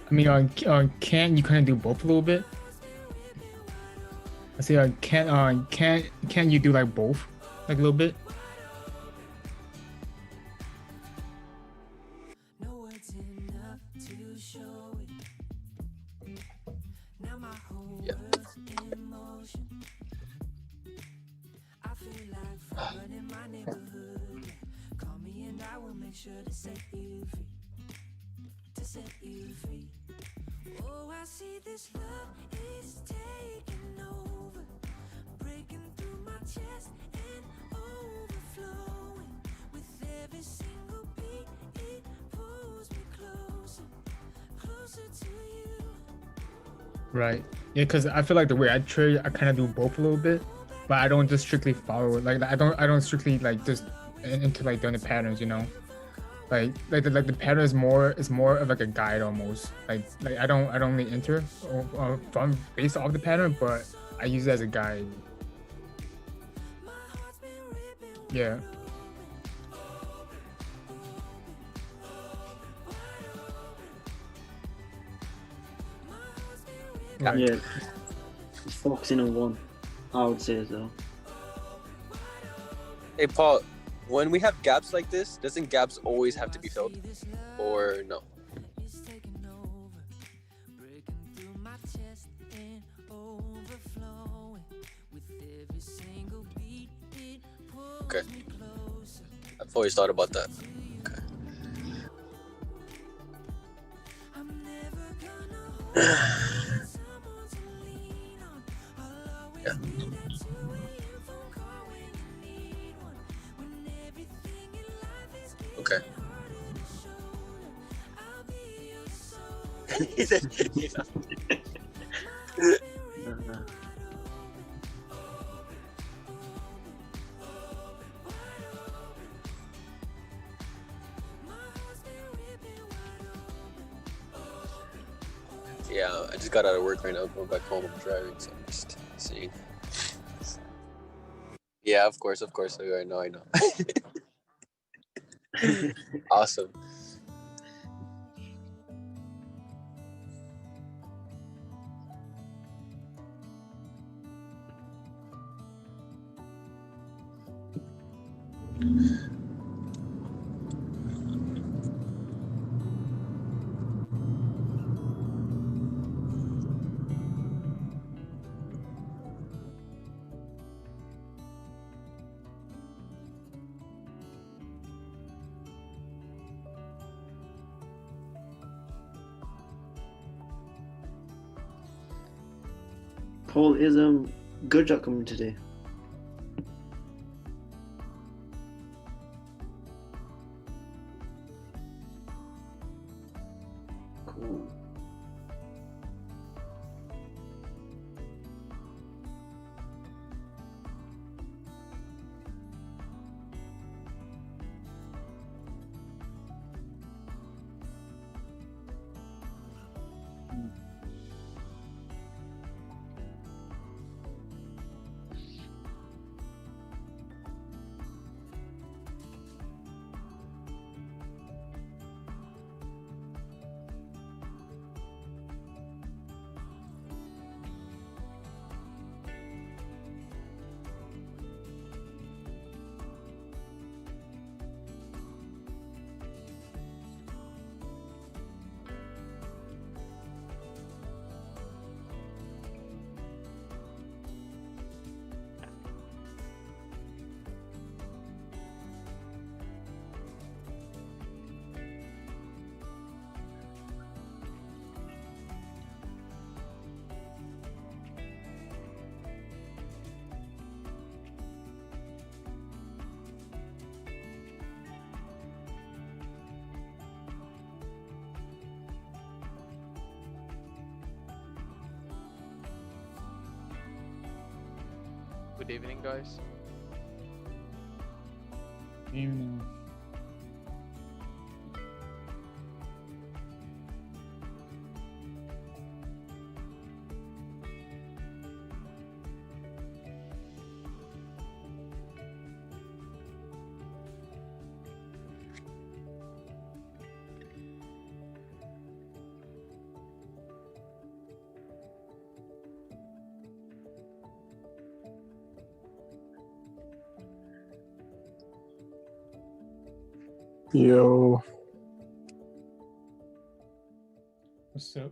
I mean, can you kind of do both a little bit? I say, can you do like both, like a little bit? Yeah. Right. Yeah, because I feel like the way I trade, I kind of do both a little bit, but I don't just strictly follow it. Like I don't strictly like just into like doing the patterns, you know. Like the pattern is more of like a guide almost. Like I don't really enter from based off the pattern, but I use it as a guide. Yeah. Yeah. Right. Yeah, just focusing on one, I would say so. Hey Paul, when we have gaps like this, doesn't gaps always have to be filled, or no? Okay, I've always thought about that. Okay. Yeah. Okay. Uh, Yeah, I just got out of work right now, going back home. I'm driving, so I'm just seeing. Yeah, of course. I know. Awesome. Paul is good job coming today. Cool. Good evening, guys. Mm. Yo, What's up?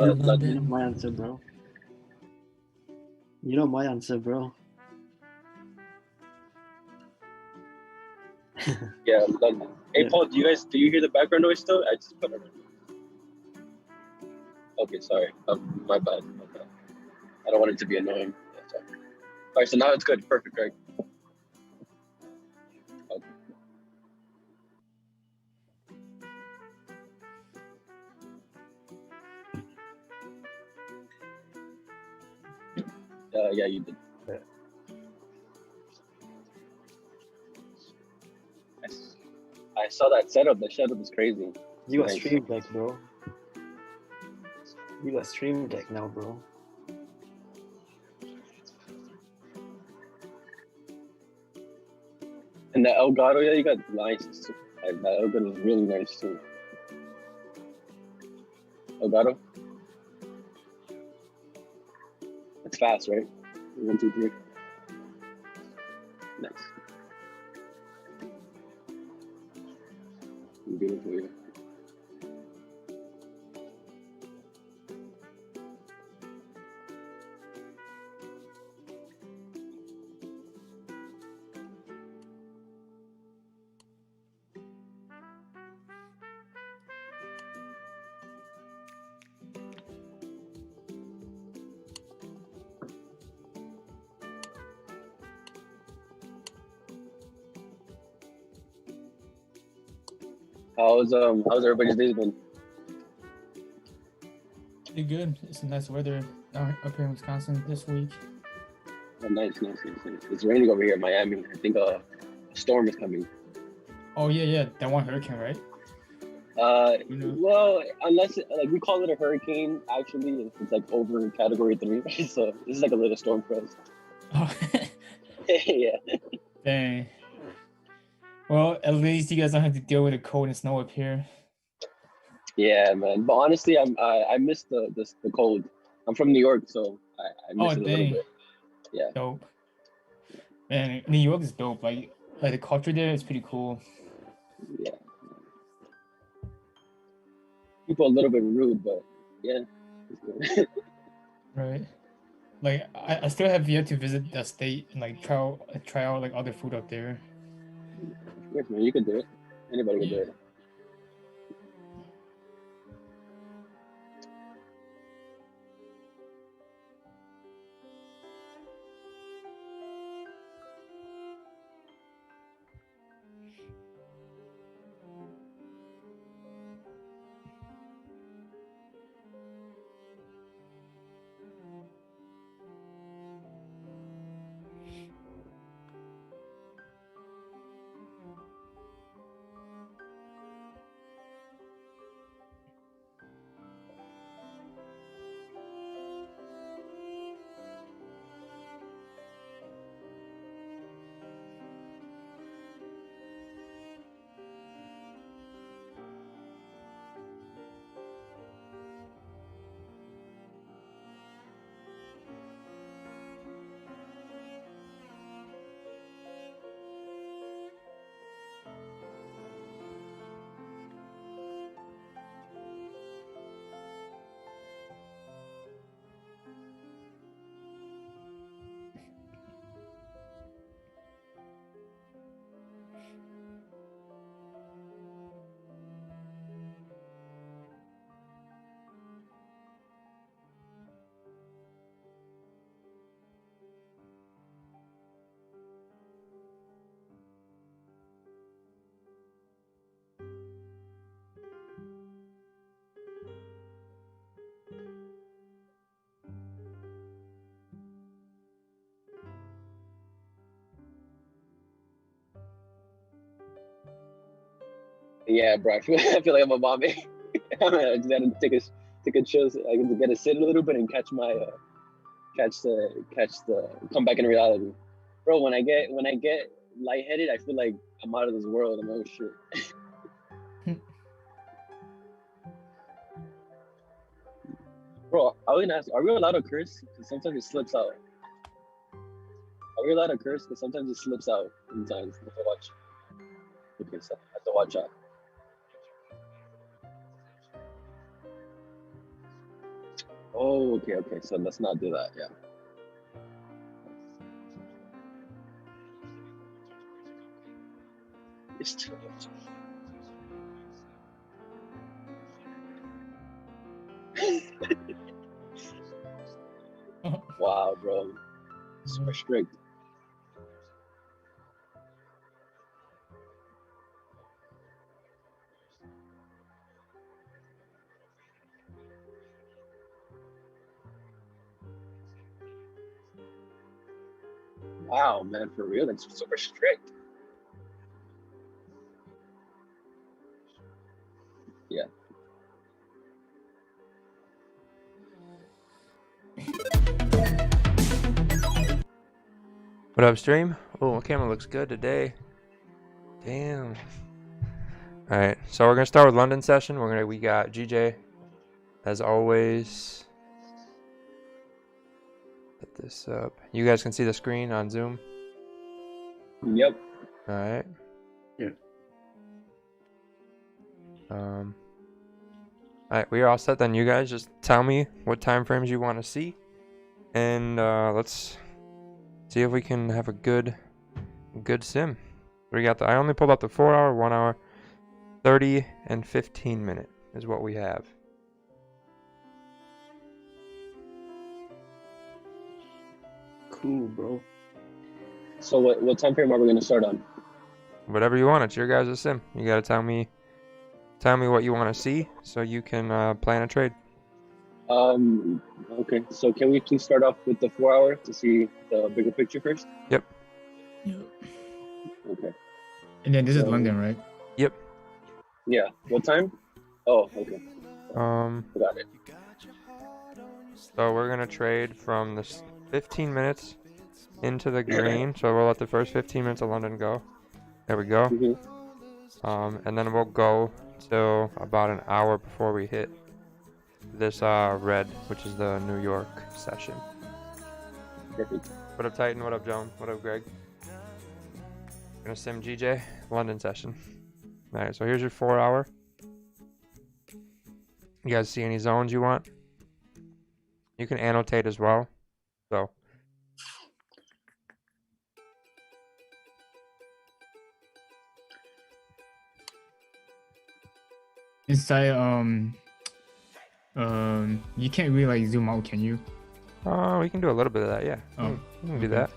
You London. know my answer, bro. You know my answer, bro. Yeah, London. Hey, Yeah. Paul, do you hear the background noise still? I just put it. Okay, sorry. My bad. My bad. I don't want it to be annoying. Yeah, sorry. All right, so now it's good. Perfect, right? Okay. Yeah, you did. I saw that setup. That setup is crazy. You got Nice. Stream Deck, bro. You got Stream Deck now, bro. And the Elgato, yeah, you got nice too. Like, that Elgato is really nice too. Elgato? It's fast, right? 1, 2, 3. Nice. Beautiful, yeah. How's everybody's day been? Pretty good. It's nice weather up here in Wisconsin this week. Oh, nice. It's raining over here in Miami. I think a storm is coming. Oh yeah, that one hurricane, right? You know. Well, unless like we call it a hurricane, actually, it's like over Category 3. So this is like a little storm for us. Oh, Yeah. dang. Well, at least you guys don't have to deal with the cold and snow up here. Yeah, man. But honestly, I miss the cold. I'm from New York, so I miss it a little Dang. bit. Yeah. Dope. Man, New York is dope. Like the culture there is pretty cool. Yeah. People a little bit rude, but yeah. It's good. Right. Like I still have yet to visit the state and like try out like other food up there. Of course, man. You can do it. Anybody can do Yeah. it. Yeah, bro. I feel like I'm a mommy. I just gotta take a chill. I gotta sit a little bit and catch my catch the come back in reality, bro. When I get lightheaded, I feel like I'm out of this world. I'm like, oh shit. Bro, I was gonna ask, are we allowed to curse? Because sometimes it slips out. Are we allowed to curse? Because sometimes it slips out. Sometimes I have to watch. Okay, so I have to watch out. Oh, okay. So let's not do that. Yeah. It's too much. Wow, bro. Super strict. Wow, man, for real, that's super strict. Yeah. What up, stream? Oh, my camera looks good today. Damn. All right, so we're gonna start with London session. We got GJ, as always. Put this up. You guys can see the screen on Zoom. Yep. All right. Yeah. All right, we are all set then. You guys just tell me what time frames you want to see, and let's see if we can have a good sim. We got I only pulled out the 4 hour, 1 hour, 30 and 15 minute is what we have. Cool, bro. So what time frame are we gonna start on? Whatever you want. It's your guys' sim. You gotta tell me what you want to see so you can plan a trade. Okay. So can we please start off with the 4 hour to see the bigger picture first? Yep. Okay. And then this is London, right? Yep. Yeah. What time? Oh, okay. Got it. So we're gonna trade from the 15 minutes into the green. So we'll let the first 15 minutes of London go. There we go. Mm-hmm. And then we'll go till about an hour before we hit this red, which is the New York session. Perfect. What up, Titan? What up, Joan? What up, Greg? Gonna sim GJ London session. All right, so here's your 4 hour. You guys see any zones you want? You can annotate as well. So Inside, you can't really like zoom out, can you? we can do a little bit of that, yeah. Oh, We can do okay. that.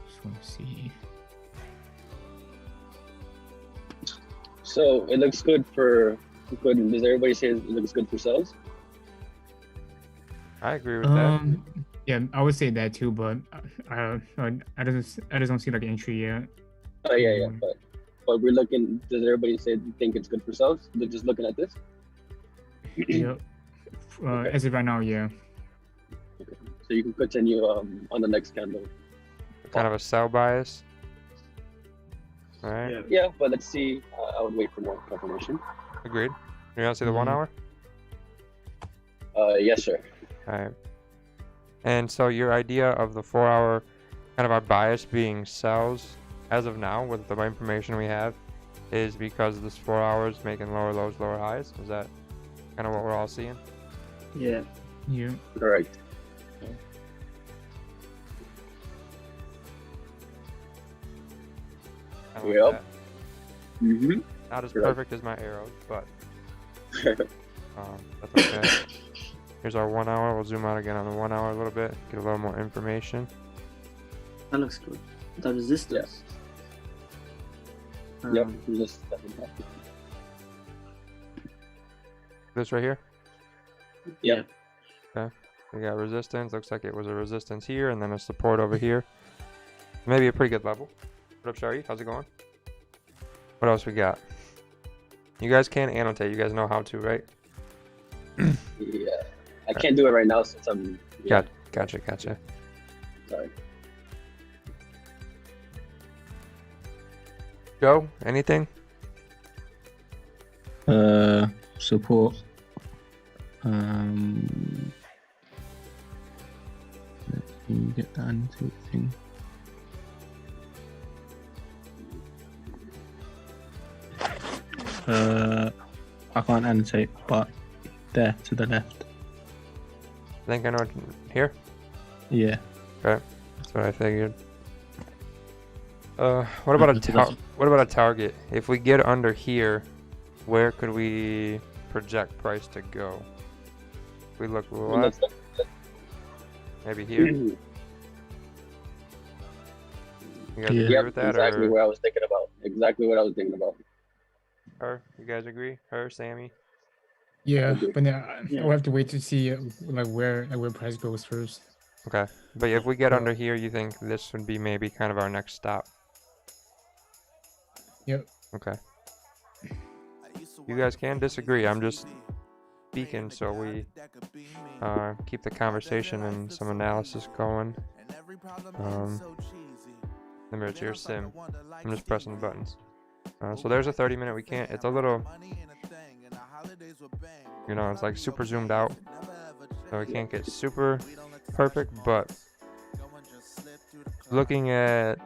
Just want to see. So it looks good for good. Does everybody say it looks good for sales? I agree with that. Yeah, I would say that too, but I just don't see like entry yet. Oh yeah. But we're looking. Does everybody think it's good for sales? They're just looking at this. Yep. Okay. As of right now, yeah. Okay. So you can continue on the next candle. Kind of a sell bias. All right. Yeah. Yeah, but let's see. I would wait for more confirmation. Agreed. You want to see the 1 hour? Yes, sir. All right. And so your idea of the 4 hour, kind of our bias being sells as of now with the information we have, is because this 4 hours making lower lows, lower highs. Is that kind of what we're all seeing? Yeah. Yeah. Correct. Kinda like Yep. that. Mm-hmm. Not as Correct. perfect as my arrows, but that's okay. Here's our 1 hour. We'll zoom out again on the 1 hour a little bit, get a little more information. That looks good. The resistance. Yep. Um, Just This right here. yeah. We got resistance. Looks like it was a resistance here, and then a support over here. Maybe a pretty good level. What up, Shari? How's it going? What else we got? You guys can annotate. You guys know how to, right? Yeah, I can't do it right now since I'm. Yeah, Gotcha. sorry. Joe, anything? Support. Let me get that into thing. I can't annotate, but there to the left. I think I know here. Yeah. Okay, that's what I figured. What about a target? If we get under here, where could we project price to go? If we look left, maybe here. You guys agree with that, exactly or what I was thinking about. Exactly what I was thinking about. her? You guys agree? Her, Sammy? Yeah, Okay. but Yeah. we'll have to wait to see where price goes first. Okay, but if we get Yeah. under here, you think this would be maybe kind of our next stop? Yep. Okay. You guys can disagree. I'm just speaking so we keep the conversation and some analysis going. Remember, it's your sim. I'm just pressing the buttons. So there's a 30-minute. We can't. It's a little, you know, it's like super zoomed out, so we can't get super perfect. But looking at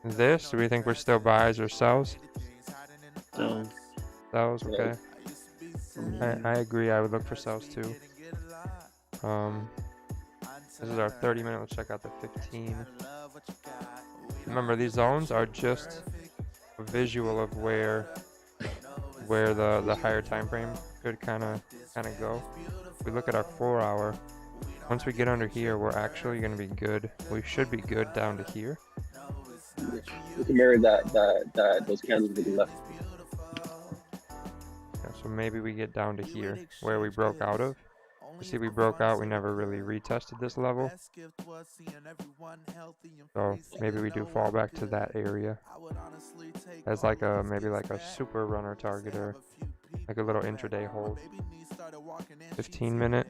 this, do we think we're still buys or sells? So, Sells, okay. I agree. I would look for sells too. This is our 30-minute. Let's check out the 15. Remember, these zones are just a visual of where the higher time frame could kind of go. If we look at our 4-hour, once we get under here, we're actually going to be good. We should be good down to here. We can mirror those candles to the left. Yeah, so maybe we get down to here where we broke out of. You see, we broke out. We never really retested this level. So maybe we do fall back to that area as like a maybe like a super runner target or like a little intraday hold. 15-minute.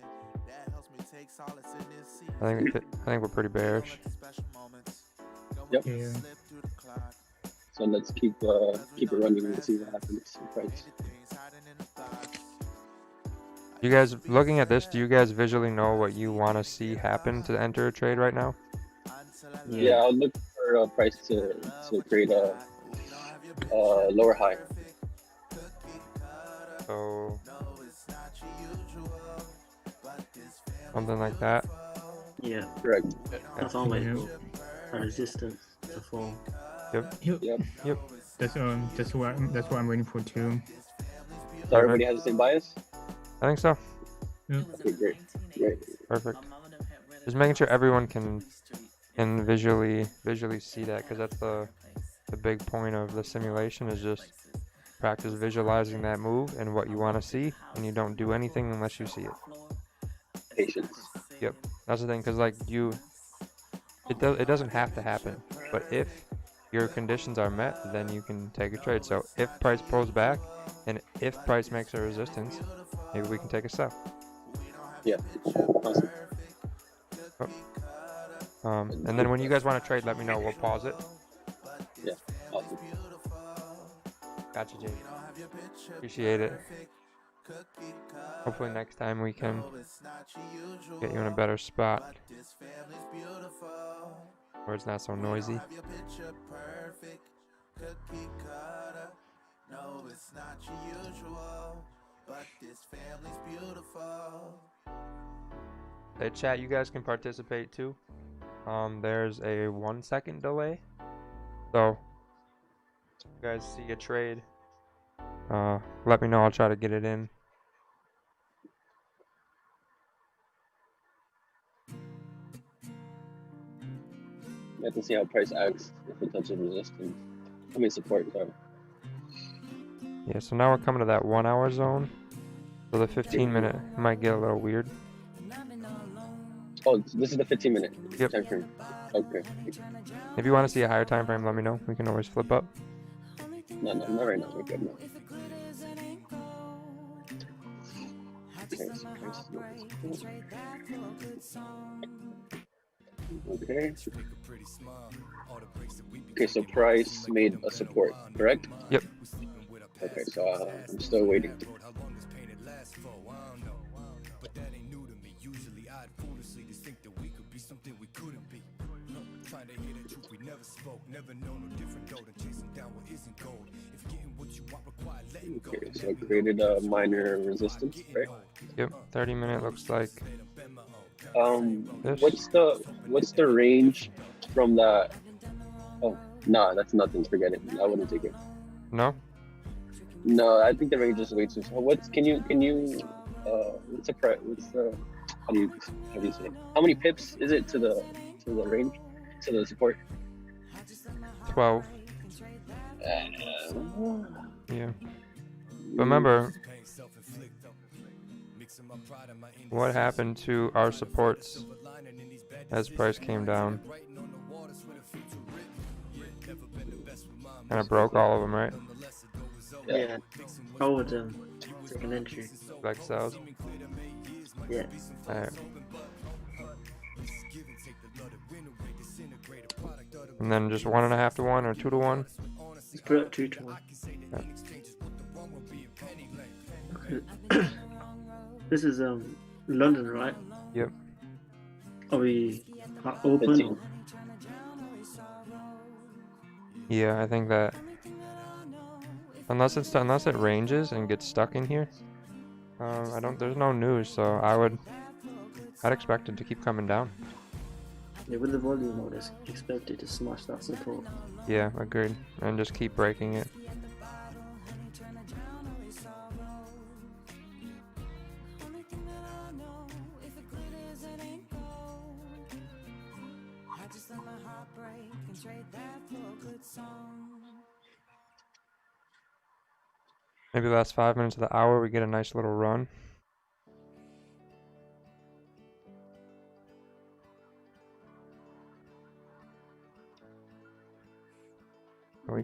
I think we're pretty bearish. Yep. Yeah. So let's keep it running and see what happens. Price. You guys, looking at this, do you guys visually know what you want to see happen to enter a trade right now? Yeah, I'll look for a price to create a lower high. So something like that. yeah, Correct. that's always a resistance to fall. Yep. Yep. That's what I'm waiting for too. So everybody has the same bias? I think so. Yep. Okay, great. Perfect. Just making sure everyone can visually see that, because that's the big point of the simulation, is just practice visualizing that move and what you want to see, and you don't do anything unless you see it. Patience. Yep, that's the thing, because like it doesn't have to happen, but if your conditions are met, then you can take a trade. So if price pulls back and if price makes a resistance, maybe we can take a sell. Yeah. Awesome. And then when you guys want to trade, let me know. We'll pause it. Yeah. Awesome. Gotcha, Jake. Appreciate it. Hopefully next time we can get you in a better spot where it's not so noisy. Hey chat, you guys can participate too. There's a 1-second delay, so if you guys see a trade, let me know. I'll try to get it in. You have to see how price acts if it touches resistance. I mean support, sorry. Yeah, so now we're coming to that 1-hour zone. So the 15-minute might get a little weird. Oh, this is the 15-minute Yep. time frame. Okay. If you want to see a higher time frame, let me know. We can always flip up. No, not right now. We're good now. Okay. Okay, so price made a support, correct? Yep. Okay, so I'm still waiting. Okay, so I created a minor resistance, right? Yep. 30-minute looks like this. What's the range from the? Oh, no, that's nothing. Forget it. I wouldn't take it. No? No, I think the range is way too small. What's can you what's the price? What's the how do you say it? How many pips is it to the range to the support? 12. Yeah. But remember, what happened to our supports as price came down? Kind of broke all of them, right? Yeah. I would take an entry. Like cells. Yeah. Alright. And then just 1.5 to 1 or 2 to 1. Let's put it 2 to 1. Yeah. This is London, right? Yep. Are we open? 15. Yeah, I think that unless it ranges and gets stuck in here, there's no news, so I'd expect it to keep coming down. Yeah, with the volume, I would expect it to smash that support. Yeah, agreed. And just keep breaking it. Maybe the last 5 minutes of the hour we get a nice little run. We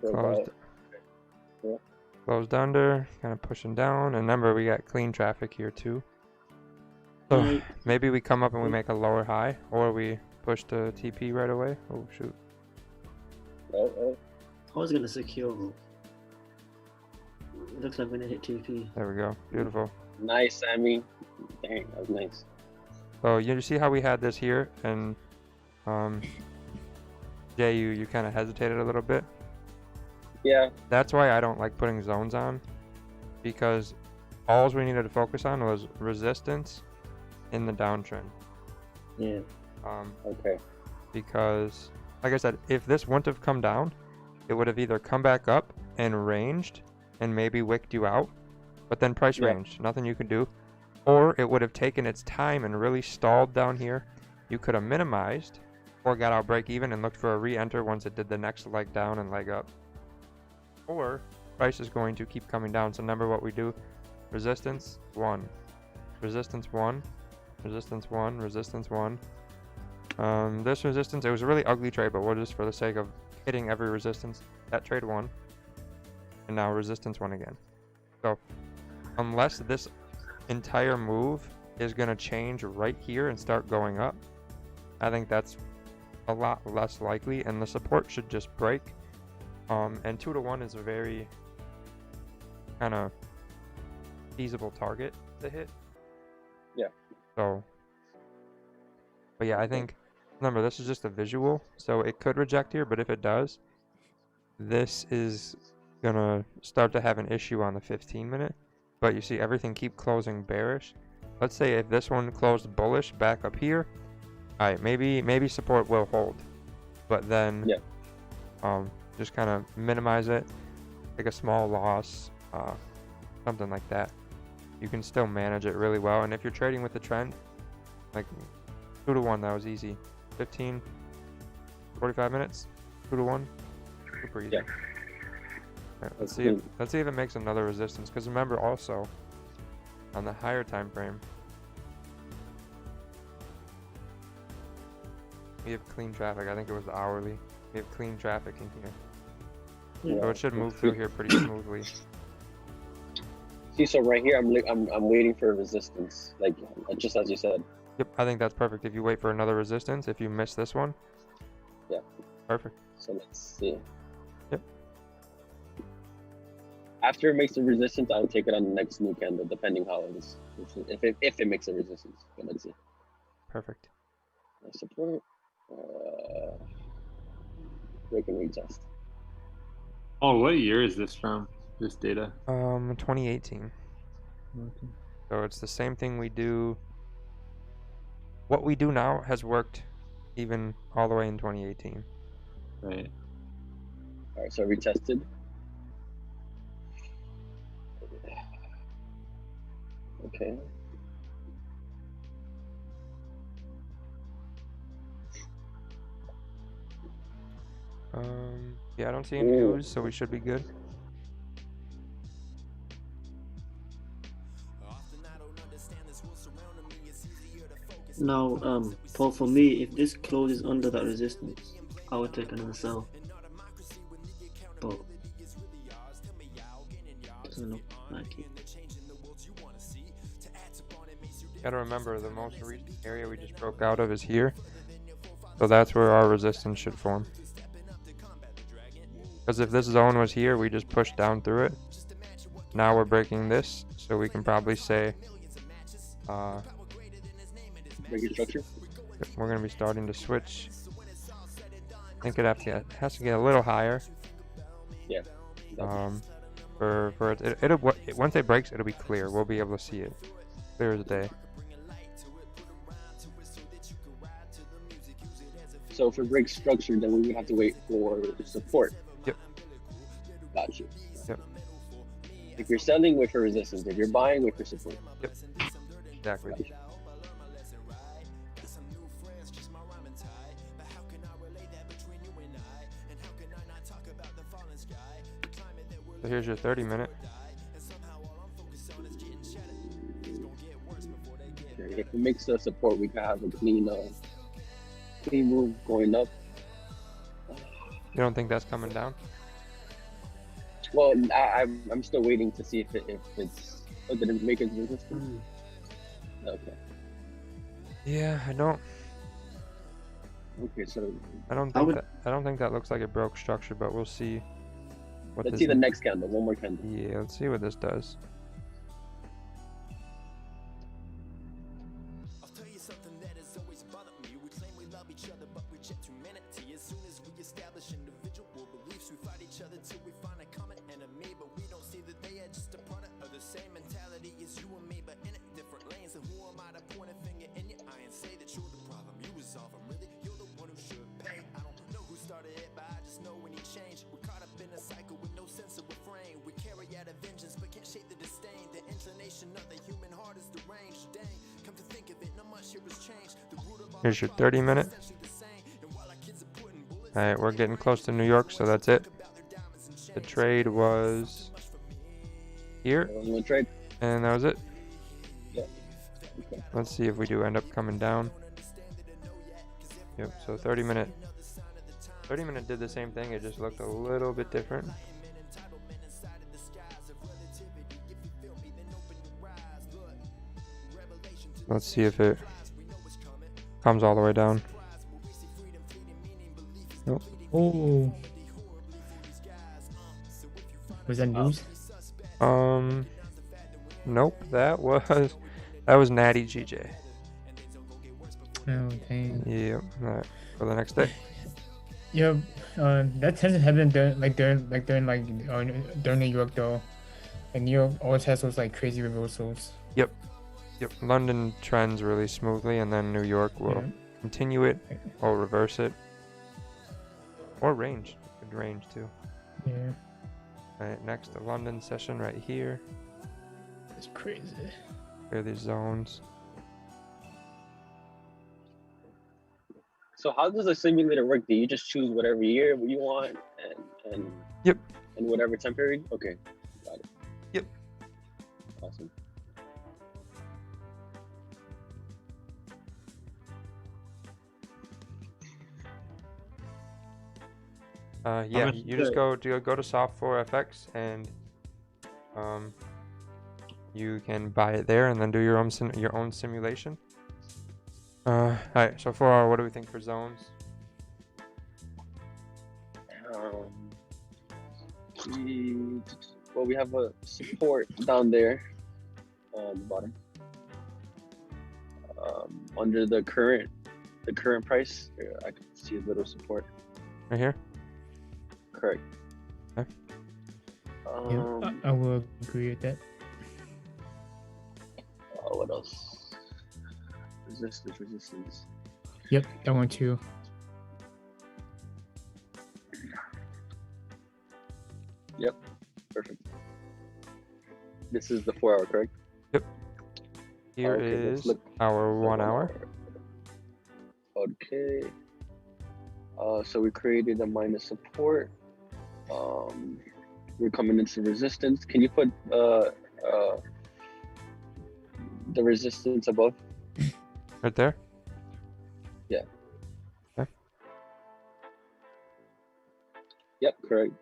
closed under, kind of pushing down, and remember we got clean traffic here too. So maybe we come up and we make a lower high, or we push the TP right away. Oh shoot! I was gonna secure. It looks like we're gonna hit TP. There we go. Beautiful. Nice, Sammy. Dang, that was nice. So you see how we had this here, and Jay, you kind of hesitated a little bit. Yeah. That's why I don't like putting zones on, because all we needed to focus on was resistance in the downtrend. Yeah. Okay. Because, like I said, if this wouldn't have come down, it would have either come back up and ranged and maybe wicked you out, but then price ranged, nothing you could do. Or it would have taken its time and really stalled down here. You could have minimized or got out break even and looked for a re-enter once it did the next leg down and leg up. Or price is going to keep coming down. So remember what we do: resistance 1, resistance 1, resistance 1, resistance 1. This resistance, it was a really ugly trade, but we'll just, for the sake of hitting every resistance, that trade 1, and now resistance 1 again. So unless this entire move is going to change right here and start going up, I think that's a lot less likely, and the support should just break. And 2 to 1 is a very kind of feasible target to hit. Yeah. So, but yeah, I think, remember, this is just a visual, so it could reject here, but if it does, this is gonna start to have an issue on the 15-minute. But you see everything keep closing bearish. Let's say if this one closed bullish back up here, all right, maybe support will hold, but then just kind of minimize it, take a small loss, something like that. You can still manage it really well. And if you're trading with the trend, like 2 to 1, that was easy. 15, 45 minutes, 2 to 1, super easy. Yeah. Right, let's see if it makes another resistance. Because remember also, on the higher time frame, we have clean traffic. I think it was the hourly. We have clean traffic in here. Yeah. So it should move through here pretty smoothly. See, so right here, I'm waiting for a resistance, like just as you said. Yep, I think that's perfect. If you wait for another resistance, if you miss this one. Yeah. Perfect. So let's see. Yep. After it makes a resistance, I'll take it on the next new candle, depending how it is. If it makes a resistance, but let's see. Perfect. Support. Break and retest. Oh, what year is this from? This data? 2018. Okay. So it's the same thing we do. What we do now has worked even all the way in 2018. Right. All right, so retested. Okay. Yeah, I don't see any Ooh. news, so we should be good. Now, Paul, for me, if this closes under that resistance, I would take another sell. But doesn't look like it. Gotta remember, the most recent area we just broke out of is here. So that's where our resistance should form. Because if this zone was here, we just pushed down through it. Now we're breaking this, so we can probably say Break your structure. we're gonna be starting to switch. I think it has to get a little higher. Yeah. For it'll once it breaks, it'll be clear. We'll be able to see it clear as day. So if it breaks structure, then we would have to wait for support. Yep. Got you. Yep. If you're selling, wait for resistance. If you're buying, wait for support. Yep. Exactly. Got you. So here's your 30-minute. If it makes the support, we can have a clean move going up. You don't think that's coming down? Well, I'm still waiting to see if it's. Oh, did it make its resistance? Okay. Yeah, I don't. Okay, so I don't think that looks like it broke structure, but we'll see. let's see the next candle. One more candle. Yeah, let's see what this does. Here's your 30-minute. Alright, we're getting close to New York, so that's it. The trade was here, One trade. and that was it. Yeah. Okay. Let's see if we do end up coming down. Yep, so 30-minute. 30-minute did the same thing, it just looked a little bit different. Let's see if it comes all the way down. Nope. Oh. Was that news? Nope, that was Natty GJ. Oh, dang. Yep, alright, for the next day. Yeah, that tends to happen during New York though. And New York always has those like crazy reversals. Yep, London trends really smoothly, and then New York will continue it or reverse it. Or range, good range too. Yeah, Alright, next the London session right here. it's crazy. Here are these zones. So how does the simulator work? Do you just choose whatever year you want and Yep. and whatever time period? Okay, got it. Yep. Awesome. Yeah, you just go to Soft4FX and you can buy it there and then do your own simulation. Alright, so 4 hour, what do we think for zones? Well, we have a support down there on the bottom. Under the current price, I can see a little support. Right here? Correct. Okay. Yeah, I will agree with that. What else? Resistance. Yep, that one too. Yep, perfect. This is the 4 hour, correct? Yep. Here Okay, let's is look our for 1 hour. Okay. So we created a minus support. We're coming into resistance. Can you put the resistance above? Right there? Yeah. Okay. Yep, correct.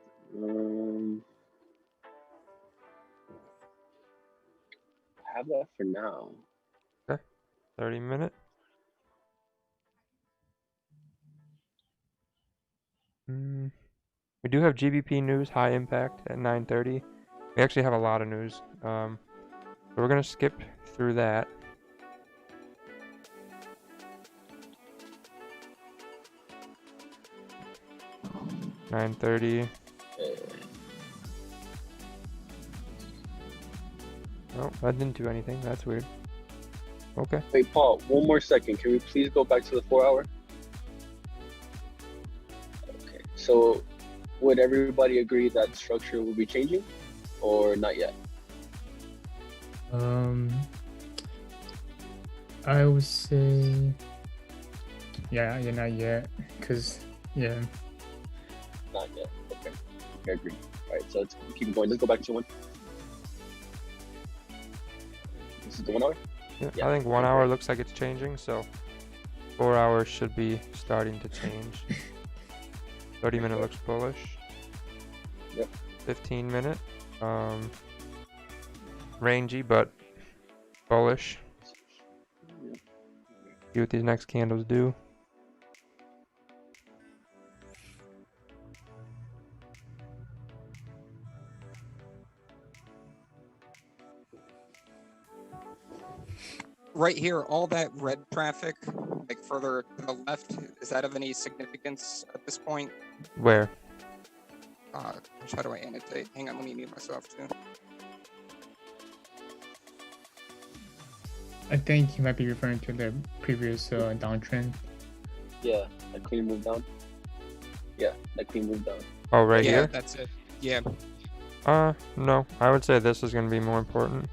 Have that for now. 30 minute. We do have GBP news high impact at 9:30. We actually have a lot of news. So we're gonna skip through that. $9:30. Oh, that didn't do anything. That's weird. Okay. Wait, Paul, one more second. Can we please go back to the 4 hour? Okay. So would everybody agree that structure will be changing or not yet? I would say, yeah, not yet, cause yeah. Not yet. Okay. I agree. All right. So let's keep going. Let's go back to one. This is the 1 hour? Yeah, Yeah. I think 1 hour looks like it's changing, so 4 hours should be starting to change. 30 minute looks bullish. Yep. 15 minute, rangy but bullish. Yep. See what these next candles do. Right here, all that red traffic, like further to the left, is that of any significance at this point? Where? How do I annotate? Hang on, let me mute myself too. I think you might be referring to the previous downtrend. Yeah. That clean move down. Yeah. That clean move down. Oh, right Yeah, here? that's it. Yeah. No. I would say this is going to be more important.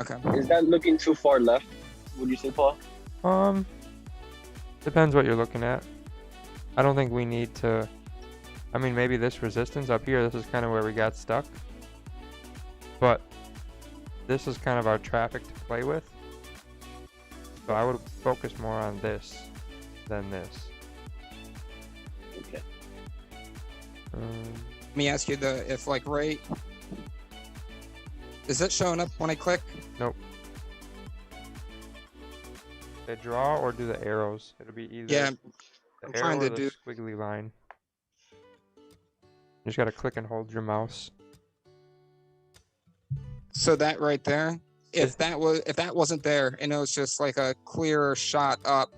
Okay. Is that looking too far left? Would you say, Paul? Depends what you're looking at. I don't think we need to. I mean, maybe this resistance up here, this is kind of where we got stuck. But this is kind of our traffic to play with. So I would focus more on this than this. Okay. Let me ask you if like right. Is it showing up when I click? Nope. They draw or do the arrows. It'll be either Yeah, the I'm arrow trying or to the do- squiggly line. You just gotta click and hold your mouse. So that right there, if that wasn't there and it was just like a clear shot up,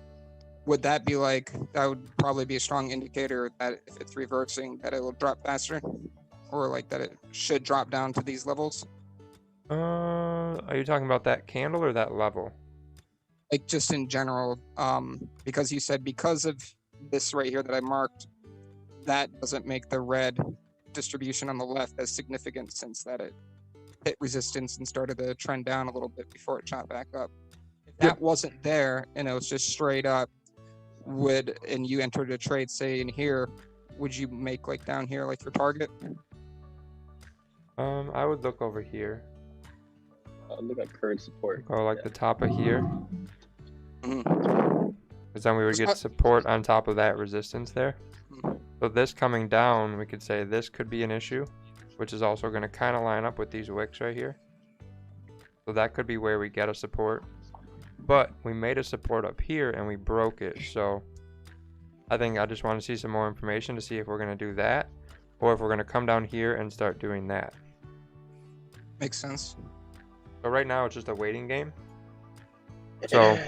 would that be like, that would probably be a strong indicator that if it's reversing that it will drop faster, or like that it should drop down to these levels? Are you talking about that candle or that level? Like just in general, because you said because of this right here that I marked, that doesn't make the red distribution on the left as significant, since that it hit resistance and started to trend down a little bit before it shot back up. If that wasn't there and it was just straight up, and you entered a trade, say in here, would you make like down here like your target? I would look over here. Look at current support. Go like the top of here. Mhm. Because then we would get support on top of that resistance there. So this coming down, we could say this could be an issue, which is also going to kind of line up with these wicks right here. So that could be where we get a support. But we made a support up here and we broke it. So I think I just want to see some more information to see if we're going to do that or if we're going to come down here and start doing that. Makes sense. So right now it's just a waiting game. So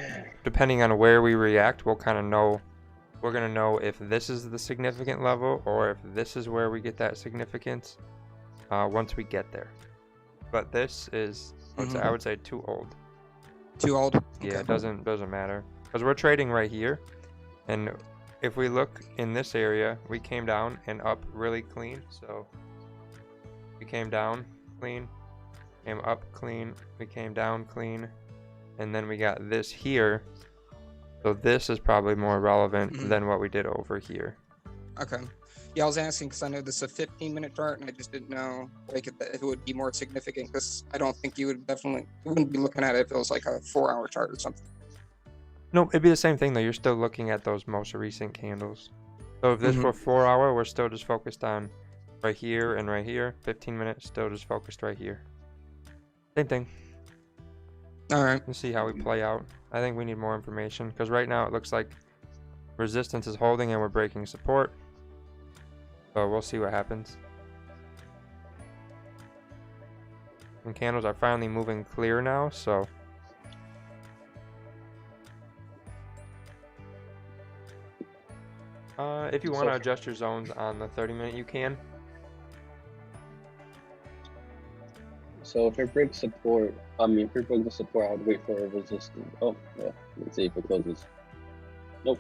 depending on where we react, we'll kind of know. We're going to know if this is the significant level or if this is where we get that significance once we get there. But this is, I would say, too old. Too old? Okay. Yeah, it doesn't matter. Because we're trading right here. And if we look in this area, we came down and up really clean. So we came down clean, came up clean, we came down clean. And then we got this here. So this is probably more relevant than what we did over here. Okay. Yeah, I was asking because I know this is a 15-minute chart, and I just didn't know like if it would be more significant. Because I don't think you wouldn't be looking at it if it was like a 4-hour chart or something. No, it'd be the same thing though. You're still looking at those most recent candles. So if this were 4-hour, we're still just focused on right here and right here. 15 minutes, still just focused right here. Same thing. All right. Let's see how we play out. I think we need more information because right now it looks like resistance is holding and we're breaking support. So we'll see what happens. And candles are finally moving clear now, so if you want to adjust your zones on the 30-minute, you can. So if it breaks support, if it breaks the support, I would wait for a resistance. Oh, yeah. Let's see if it closes. Nope.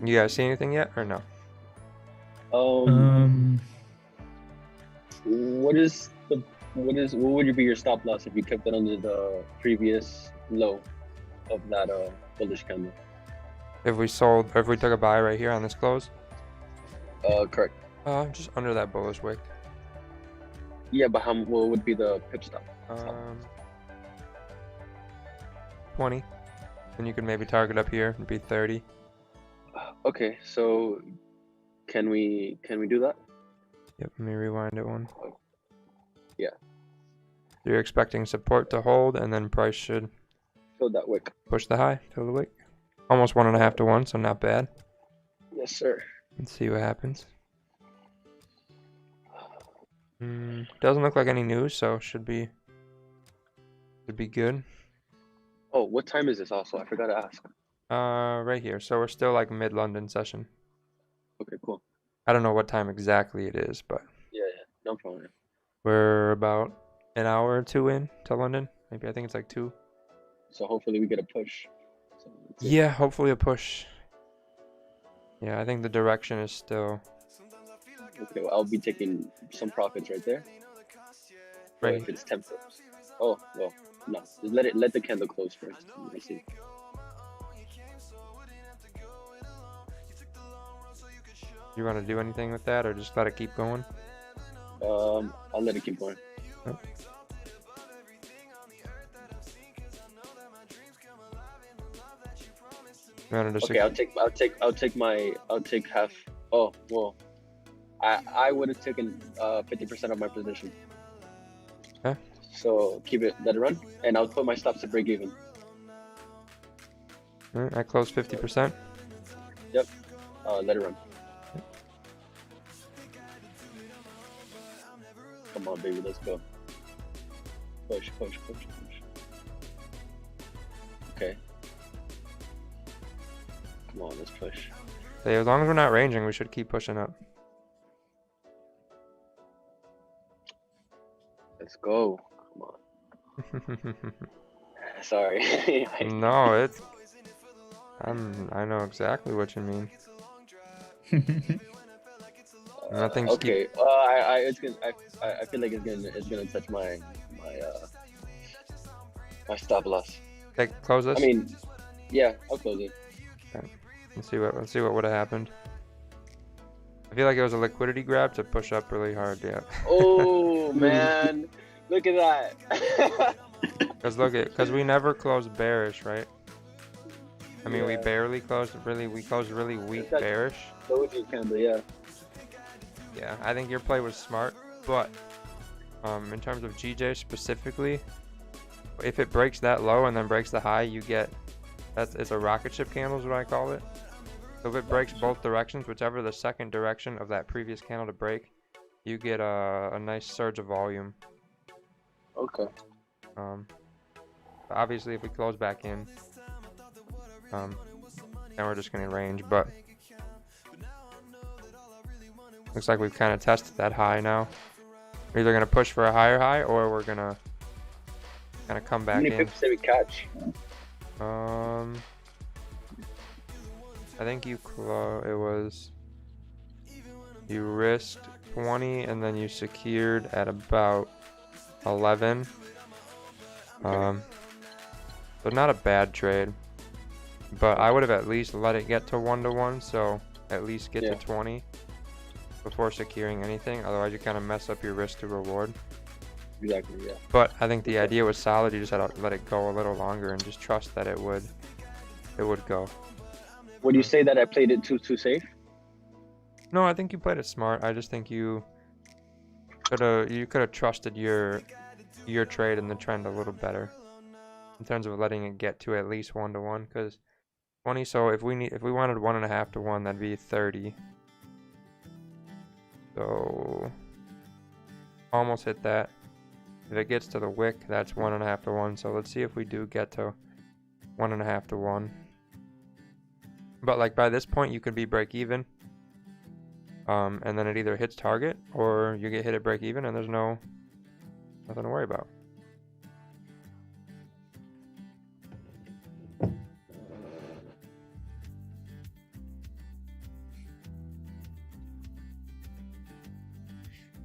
You guys see anything yet or no? What would be your stop loss if you kept it under the previous low of that bullish candle? If we took a buy right here on this close? Correct. Just under that bullish wick. Yeah, but what would be the pip stop? 20. Then you could maybe target up here and be 30. Okay, so can we do that? Yep, let me rewind it one. Yeah. You're expecting support to hold and then price should Fill that wick. push the high, fill the wick. Almost 1.5 to 1, so not bad. Yes, sir. Let's see what happens. Doesn't look like any news, so should be good. Oh, what time is this also? I forgot to ask. Right here. So we're still like mid-London session. Okay, cool. I don't know what time exactly it is, but Yeah, no problem. we're about an hour or two in to London. Maybe I think it's like 2. So hopefully we get a push. So Yeah, hopefully a push. Yeah, I think the direction is still okay, well, I'll be taking some profits right there. Right. If it's 10 pips. Oh, well, no. Just let the candle close first. Let me see. You want to do anything with that or just let it keep going? I'll let it keep going. Oh. You want to just Okay, I'll take half. Oh, well, I would have taken 50% of my position. Okay. So let it run, and I'll put my stops to break even. All right, I closed 50%. Yep. Let it run. Come on, baby, let's go. Push. Okay. Come on, let's push. Hey, as long as we're not ranging, we should keep pushing up. Let's go. Come on. Sorry. No, I know exactly what you mean. Nothing's okay. I feel like it's gonna touch my stop loss. Okay, close this. I mean, yeah, I'll close it. Okay. Let's see what would have happened. I feel like it was a liquidity grab to push up really hard. Yeah. Oh man, look at that. Because we never closed bearish, right? I mean, we Yeah. barely closed. We closed really weak That's- bearish. Doji candle, yeah. Yeah, I think your play was smart, but In terms of GJ specifically, if it breaks that low and then breaks the high, you get, it's a rocket ship candle is what I call it. So if it breaks both directions, whichever the second direction of that previous candle to break, you get a nice surge of volume. Okay. Obviously if we close back in, then we're just gonna range, but looks like we've kind of tested that high now. We're either gonna push for a higher high or we're gonna kind of come back How in. many pips did we catch? I think you you risked 20 and then you secured at about 11. So not a bad trade, but I would have at least let it get to 1-to-1, so at least get to 20 before securing anything. Otherwise you kind of mess up your risk to reward. Exactly, yeah. But I think the idea was solid. You just had to let it go a little longer and just trust that it would go. Would you say that I played it too safe? No, I think you played it smart. I just think you could have trusted your trade and the trend a little better in terms of letting it get to at least 1-to-1, because 20. So if we wanted 1.5-to-1, that'd be 30. So almost hit that. If it gets to the wick, that's 1.5-to-1. So let's see if we do get to 1.5-to-1. But like by this point, you could be break even. And then it either hits target or you get hit at break even, and there's nothing to worry about.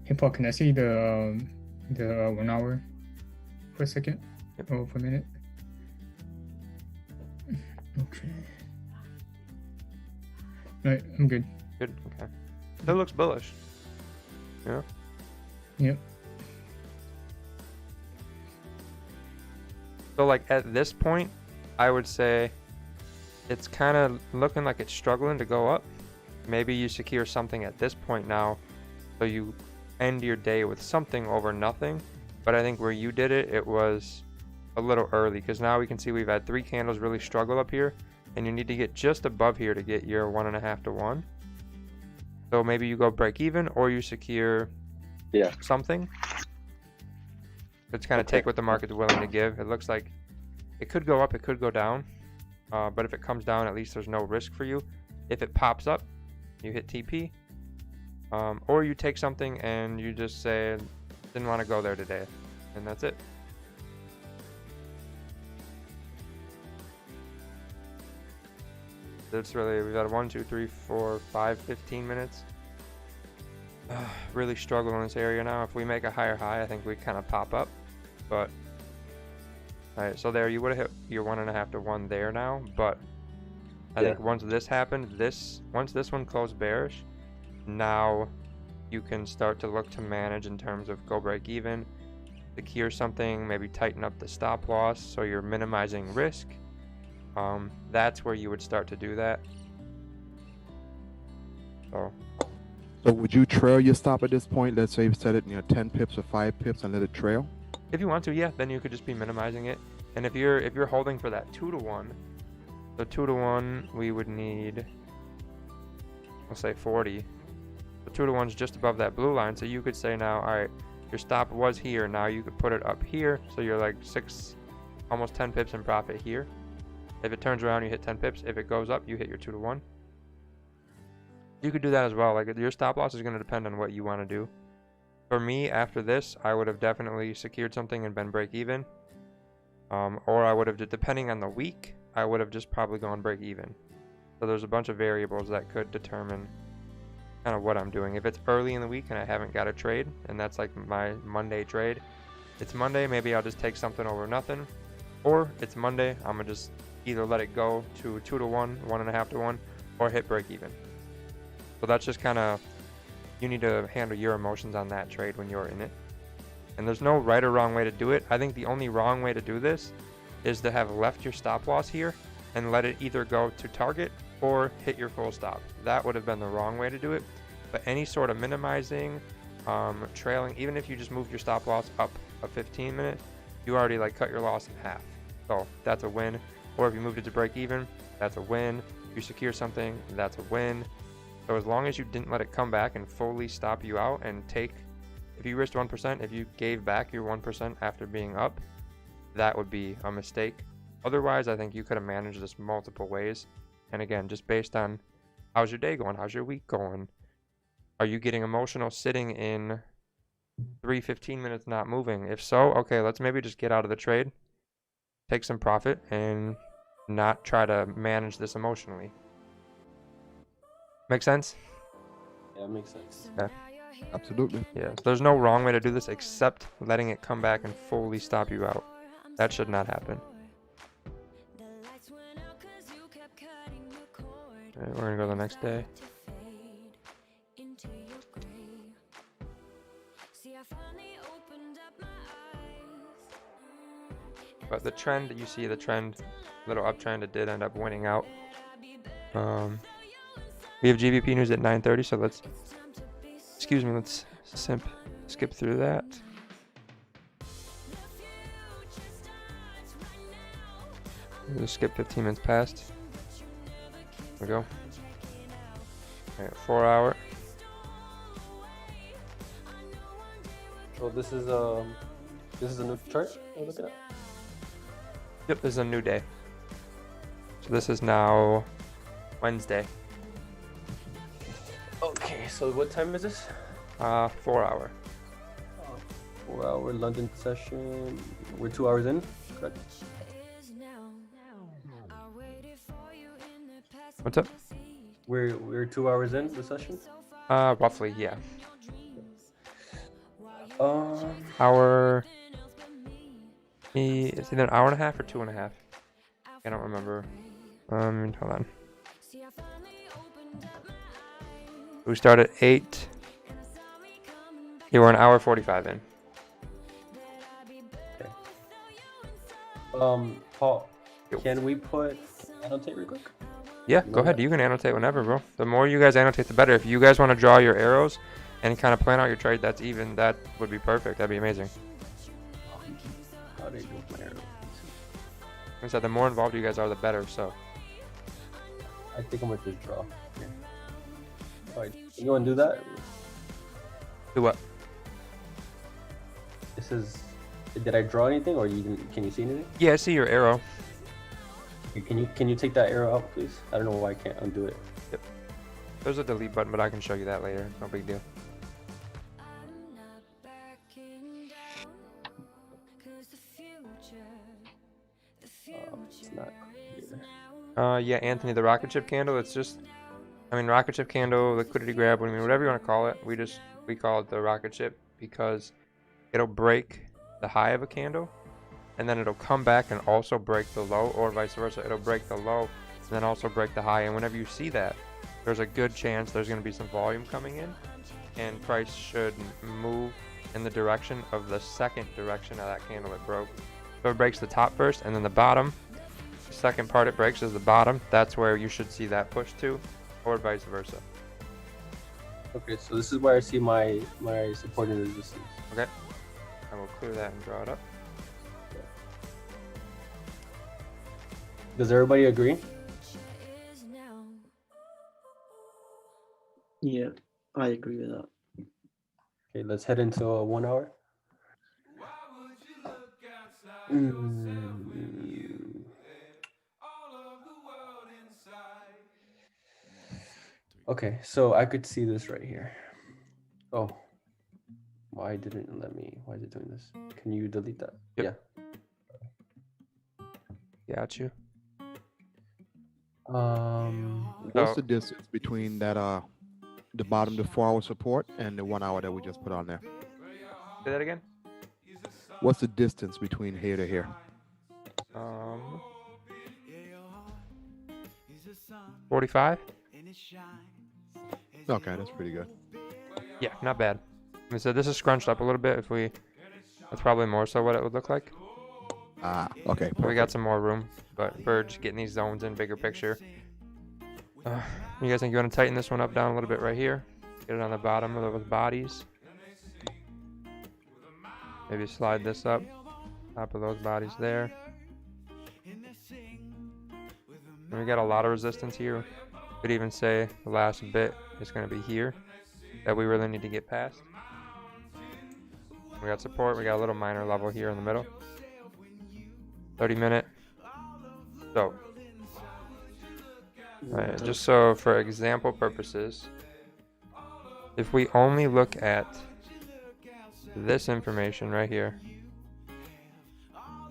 Hey Paul, can I see the 1 hour for a second? Yep. Oh, for a minute. Okay. Right, I'm good. Good. Okay. That looks bullish. Yeah. Yep. So like at this point, I would say it's kind of looking like it's struggling to go up. Maybe you secure something at this point now, so you end your day with something over nothing. But I think where you did it, it was a little early, because now we can see we've had 3 candles really struggle up here, and you need to get just above here to get your 1.5-to-1. So maybe you go break even or you secure something. Let's kind of take what the market's willing to give. It looks like it could go up, it could go down. But if it comes down, at least there's no risk for you. If it pops up, you hit TP. Or you take something and you just say, didn't want to go there today. And that's it. That's really, we've had 1, 2, 3, 4, 5, 15 minutes. Really struggle in this area now. If we make a higher high, I think we kind of pop up. But, alright, so there you would have hit your 1.5-to-1 there now. But I think once this happened, once this one closed bearish, now you can start to look to manage in terms of go break even, secure something, maybe tighten up the stop loss so you're minimizing risk. That's where you would start to do that. So would you trail your stop at this point? Let's say you set it 10 pips or 5 pips and let it trail? if you want to, yeah, then you could just be minimizing it. And if you're holding for that 2-to-1, so 2-to-1 we would need, let's say 40. The 2-to-1's just above that blue line, so you could say now, all right, your stop was here, now you could put it up here, so you're like almost 10 pips in profit here. If it turns around, you hit 10 pips. If it goes up, you hit your 2-to-1. You could do that as well. Like, your stop loss is going to depend on what you want to do. For me, after this, I would have definitely secured something and been break even. Or I would have, depending on the week, I would have just probably gone break even. So there's a bunch of variables that could determine kind of what I'm doing. If it's early in the week and I haven't got a trade, and that's like my Monday trade, it's Monday, maybe I'll just take something over nothing. Or it's Monday, I'm going to just either let it go to 2-to-1, 1.5-to-1, or hit break even. So that's just kind of, you need to handle your emotions on that trade when you're in it. And there's no right or wrong way to do it. I think the only wrong way to do this is to have left your stop loss here and let it either go to target or hit your full stop. That would have been the wrong way to do it. But any sort of minimizing, trailing, even if you just moved your stop loss up a 15-minute, you already like cut your loss in half. So that's a win. Or if you moved it to break even, that's a win. If you secure something, that's a win. So as long as you didn't let it come back and fully stop you out and take, if you risked 1%, if you gave back your 1% after being up, that would be a mistake. Otherwise, I think you could have managed this multiple ways. And again, just based on how's your day going, how's your week going, are you getting emotional sitting in 15 minutes not moving? If so, okay, let's maybe just get out of the trade, take some profit, and not try to manage this emotionally. Make sense? Yeah, it makes sense. Yeah. Absolutely. Yeah. There's no wrong way to do this except letting it come back and fully stop you out. That should not happen. Alright, we're gonna go the next day. But the trend, you see the trend, little uptrend, it did end up winning out. We have GBP news at 9:30, so let's skip through that. We'll just skip 15 minutes past. There we go. Alright, 4 hour. So this is a new chart I'm looking at. Yep, this is a new day. So this is now Wednesday. Okay, so what time is this? 4 hour. 4 hour London session. We're 2 hours in. Correct. What's up? We're 2 hours in the session. Roughly, yeah. Um, It's either an hour and a half or 2.5. I don't remember. Hold on. We start at 8. Yeah, we're an hour 45 in. Paul, Yo. can we annotate real quick? Yeah, go ahead. You can annotate whenever, bro. The more you guys annotate, the better. If you guys want to draw your arrows and kind of plan out your trade, that would be perfect. That'd be amazing. How do you do my arrow? Like I said, the more involved you guys are, the better. So I think I'm gonna just draw. Yeah. Alright, you wanna do that? do what? This is. Did I draw anything, or can you see anything? Yeah, I see your arrow. Okay, can you take that arrow out, please? I don't know why I can't undo it. Yep. There's a delete button, but I can show you that later. No big deal. It's not clear. Yeah, Anthony, the rocket ship candle. It's just, rocket ship candle, liquidity grab. Whatever you want to call it. We call it the rocket ship because it'll break the high of a candle, and then it'll come back and also break the low, or vice versa. It'll break the low and then also break the high. And whenever you see that, there's a good chance there's going to be some volume coming in, and price should move in the direction of the second direction of that candle it broke. So it breaks the top first, and then the bottom. The second part it breaks is the bottom. That's where you should see that push to, or vice versa. Okay, so this is where I see my support and resistance. Okay. I will clear that and draw it up. Does everybody agree? Yeah, I agree with that. Okay, let's head into a 1 hour. Okay, so I could see this right here. Oh, why is it doing this? Can you delete that? Yep. Yeah. Got you. What's the distance between that the bottom, the 4 hour support, and the 1 hour that we just put on there? Say that again? What's the distance between here to here? 45? Okay, that's pretty good. Yeah, not bad. So this is scrunched up a little bit. That's probably more so what it would look like. Okay. We got some more room, but we're just getting these zones in bigger picture. You guys think you want to tighten this one up down a little bit right here? Get it on the bottom of those bodies. Maybe slide this up, top of those bodies there. And we got a lot of resistance here. Could even say the last bit is going to be here that we really need to get past. We got support. We got a little minor level here in the middle. 30-minute. So, alright, just so for example purposes, if we only look at this information right here,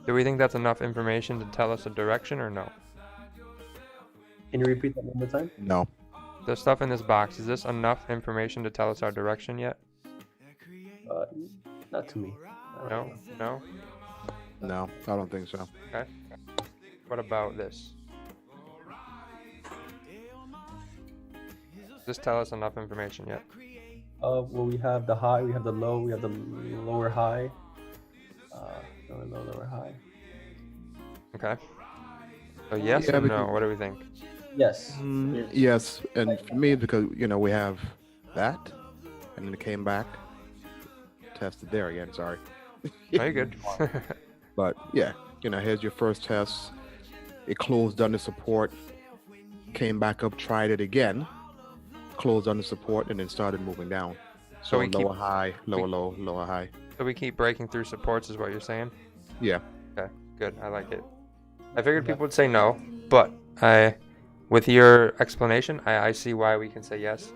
do we think that's enough information to tell us a direction or no? Can you repeat that one more time? No. The stuff in this box, is this enough information to tell us our direction yet? Not to me. No? No? No, I don't think so. Okay. What about this? Does this tell us enough information yet? Well, we have the high, we have the low, we have the lower high. Lower low, lower high. Okay. So yes Yeah, or no? because- What do we think? Yes. Yes, and for me, because we have that, and then it came back, tested there again. Sorry, Oh, you're good. but yeah, here's your first test. It closed under support, came back up, tried it again, closed under support, and then started moving down. So we lower keep- high, lower low, lower high. So we keep breaking through supports is what you're saying? Yeah. Okay, good. I like it. I figured people would say no, but with your explanation, I see why we can say yes.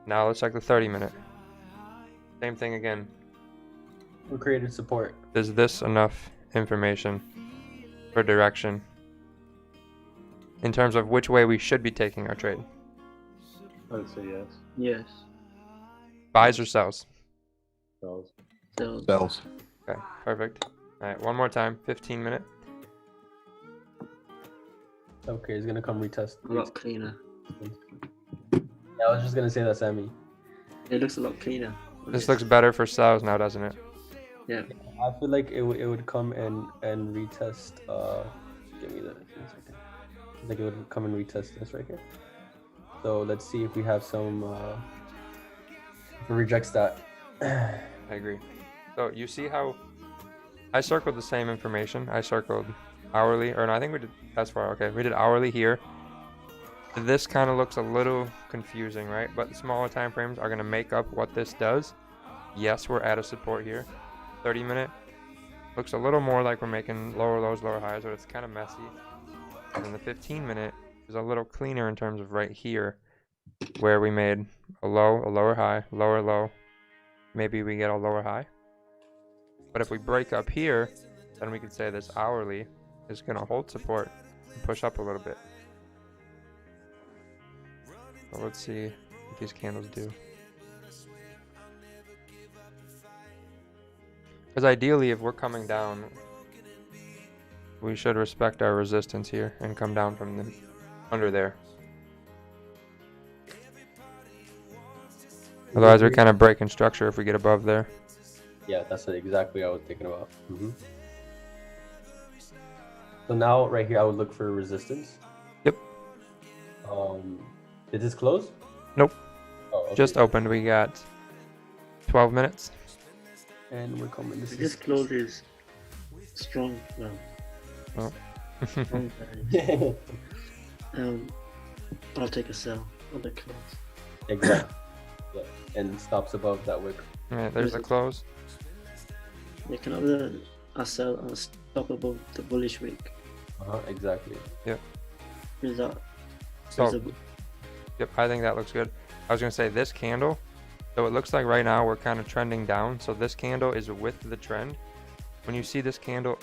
Now let's check the 30-minute. Same thing again. We created support. Is this enough information for direction in terms of which way we should be taking our trade? I would say yes. Yes. Buys or sells? Sells. So Bells. Okay, perfect. All right, one more time. 15-minute. Okay, it's gonna come retest. a lot cleaner. Yeah, I was just gonna say that, Sammy. It looks a lot cleaner. This looks better for sells now, doesn't it? Yeah. I feel like it would come and retest. Give me that. Give me a second. I think it would come and retest this right here. So let's see if we have some. If it rejects that. I agree. So you see how I circled the same information. I circled hourly, or no, I think we did, that's far, okay. We did hourly here. This kind of looks a little confusing, right? But the smaller time frames are going to make up what this does. Yes, we're at a support here. 30-minute looks a little more like we're making lower lows, lower highs, but it's kind of messy. And then the 15-minute is a little cleaner in terms of right here, where we made a low, a lower high, lower low. Maybe we get a lower high. But if we break up here, then we could say this hourly is going to hold support and push up a little bit. So let's see what these candles do. Because ideally, if we're coming down, we should respect our resistance here and come down from the under there. Otherwise, we're kind of breaking structure if we get above there. Yeah, that's exactly what I was thinking about. So now, right here, I would look for resistance. Yep. Did this close? Nope. Oh, okay. Just opened. We got 12 minutes. And we're coming. This close is strong now. Oh. Strong, I'll take a sell on the close. Exactly. Yeah. And stops above that wick. Yeah, there's the close. They can have a sell and stop above the bullish wick. Exactly. Yep. Is that? So, yep, I think that looks good. I was going to say this candle. So it looks like right now we're kind of trending down. So this candle is with the trend. When you see this candle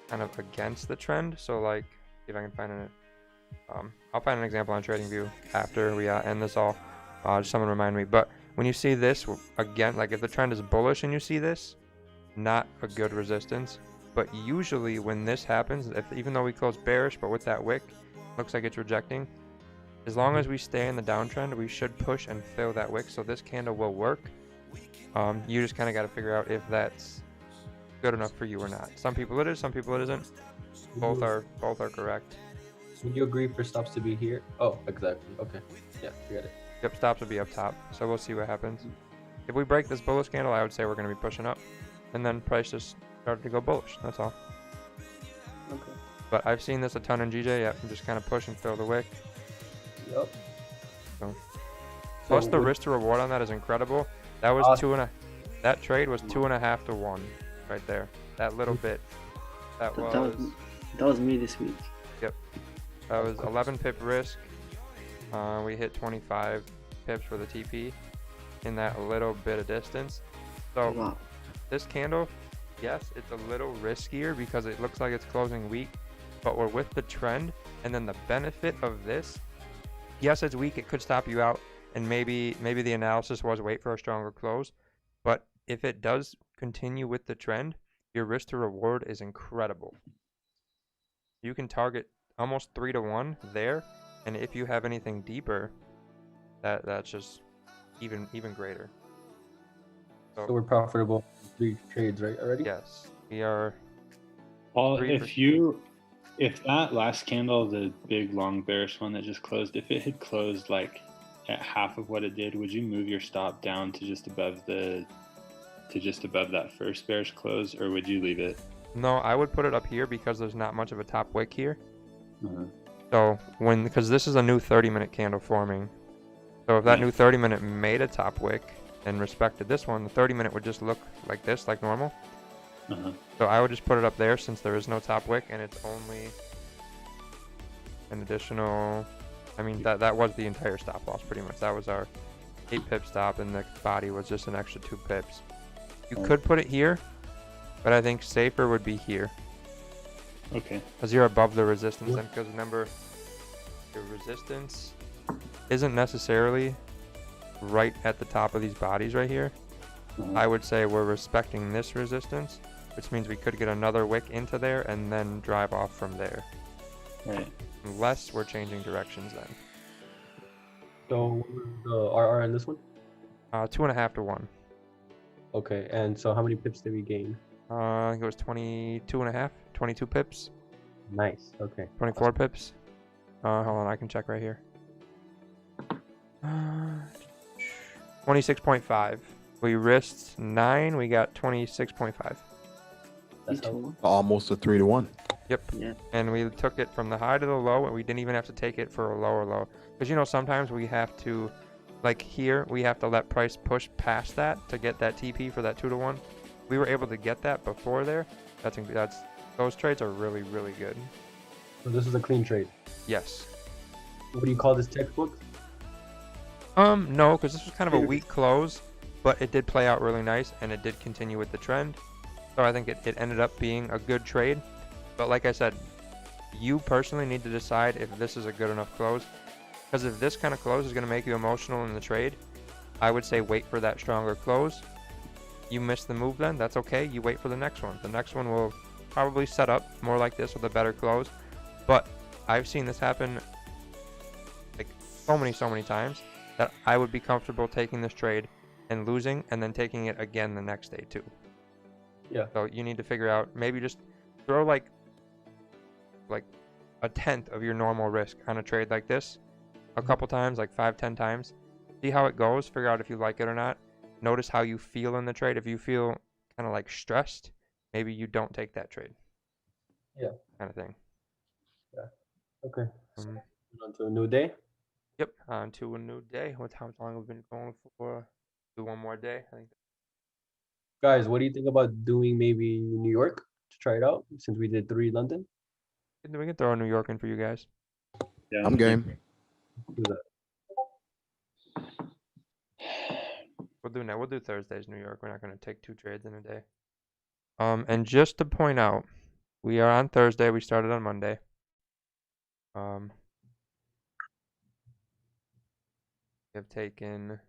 kind of against the trend, so like, see if I can find it. I'll find an example on TradingView after we end this all. Just someone remind me. But when you see this again, like if the trend is bullish and you see this, not a good resistance. But usually when this happens, even though we close bearish, but with that wick, looks like it's rejecting. As long as we stay in the downtrend, we should push and fill that wick. So this candle will work. You just kind of got to figure out if that's good enough for you or not. Some people it is, some people it isn't. Both are correct. Would you agree for stops to be here? Oh, exactly. Okay. Yeah, you got it. Yep, stops would be up top. So we'll see what happens. If we break this bullish candle, I would say we're going to be pushing up. and then price just started to go bullish. That's all. Okay. But I've seen this a ton in GJ. Yeah, I'm just kind of push and fill the wick. Yep. So. So Plus the would- risk to reward on that is incredible. That was that trade was 2.5 to 1 right there. That little bit. That was me this week. Yep. That was 11 pip risk. We hit 25 pips for the TP in that little bit of distance. So Wow. this candle, yes, it's a little riskier because it looks like it's closing weak, but we're with the trend. And then the benefit of this, yes, it's weak. It could stop you out. And maybe the analysis was wait for a stronger close. But if it does continue with the trend, your risk to reward is incredible. You can target almost 3 to 1 there. And if you have anything deeper, that's just even greater. So we're profitable 3 trades, right? Already? Yes, we are. Paul, 3 if that last candle, the big long bearish one that just closed, if it had closed like at half of what it did, would you move your stop down to just above that first bearish close, or would you leave it? No, I would put it up here because there's not much of a top wick here. Uh-huh. So because this is a new 30-minute candle forming. So if that new 30-minute made a top wick and respected this one, the 30-minute would just look like this, like normal. Uh-huh. So I would just put it up there since there is no top wick and it's only an additional. I mean that was the entire stop loss pretty much. That was our 8 pip stop, and the body was just an extra 2 pips. You could put it here, but I think safer would be here. Okay. Because you're above the resistance, and because remember, your resistance isn't necessarily right at the top of these bodies right here. I would say we're respecting this resistance, which means we could get another wick into there and then drive off from there. Right. Unless we're changing directions then. So the RR in this one? 2.5 to 1. Okay, and so how many pips did we gain? I think it was 22.5, 22 pips. Nice. Okay. 24 pips. Hold on, I can check right here. 26.5. We risked 9. We got 26.5. That's how. Almost a 3 to 1. Yep. Yeah. And we took it from the high to the low, and we didn't even have to take it for a lower low. Because, sometimes we have to, like here, we have to let price push past that to get that TP for that 2 to 1. We were able to get that before there. Those trades are really, really good. So this is a clean trade. Yes. What do you call this, textbook? No, because this was kind of a weak close, but it did play out really nice, and it did continue with the trend. So I think it ended up being a good trade. But like I said, you personally need to decide if this is a good enough close. Because if this kind of close is going to make you emotional in the trade, I would say wait for that stronger close. You miss the move then, that's okay. You wait for the next one. The next one will probably set up more like this with a better close. But I've seen this happen like so many times that I would be comfortable taking this trade and losing and then taking it again the next day too. Yeah. So you need to figure out, maybe just throw like a tenth of your normal risk on a trade like this a couple times, like 5-10 times. See how it goes, figure out if you like it or not. Notice how you feel in the trade. If you feel kind of like stressed, maybe you don't take that trade. Yeah. Kind of thing. Yeah. Okay. On to a new day. Yep. On to a new day. How long we've been going for? Do one more day, I think. Guys, what do you think about doing maybe New York to try it out since we did 3 London? We can throw a New York in for you guys. Yeah, I'm game. Do that. We'll do Thursdays New York. We're not going to take 2 trades in a day. And just to point out, we are on Thursday. We started on Monday. We have taken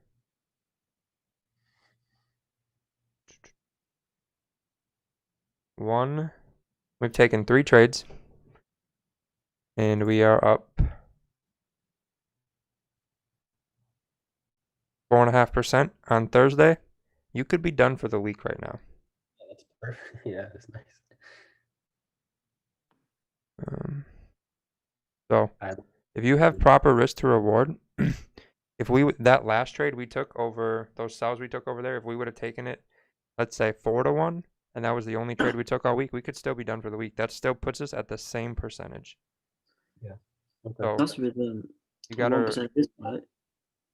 we've taken 3 trades, and we are up 4.5% on Thursday. You could be done for the week right now. Yeah, that's perfect. Yeah, that's nice. So if you have proper risk to reward, if that last trade we took over, those sells we took over there, if we would have taken it, let's say 4 to 1, and that was the only trade we took all week, we could still be done for the week. That still puts us at the same percentage. Yeah. Okay. So That's with you gotta 1% risk, right?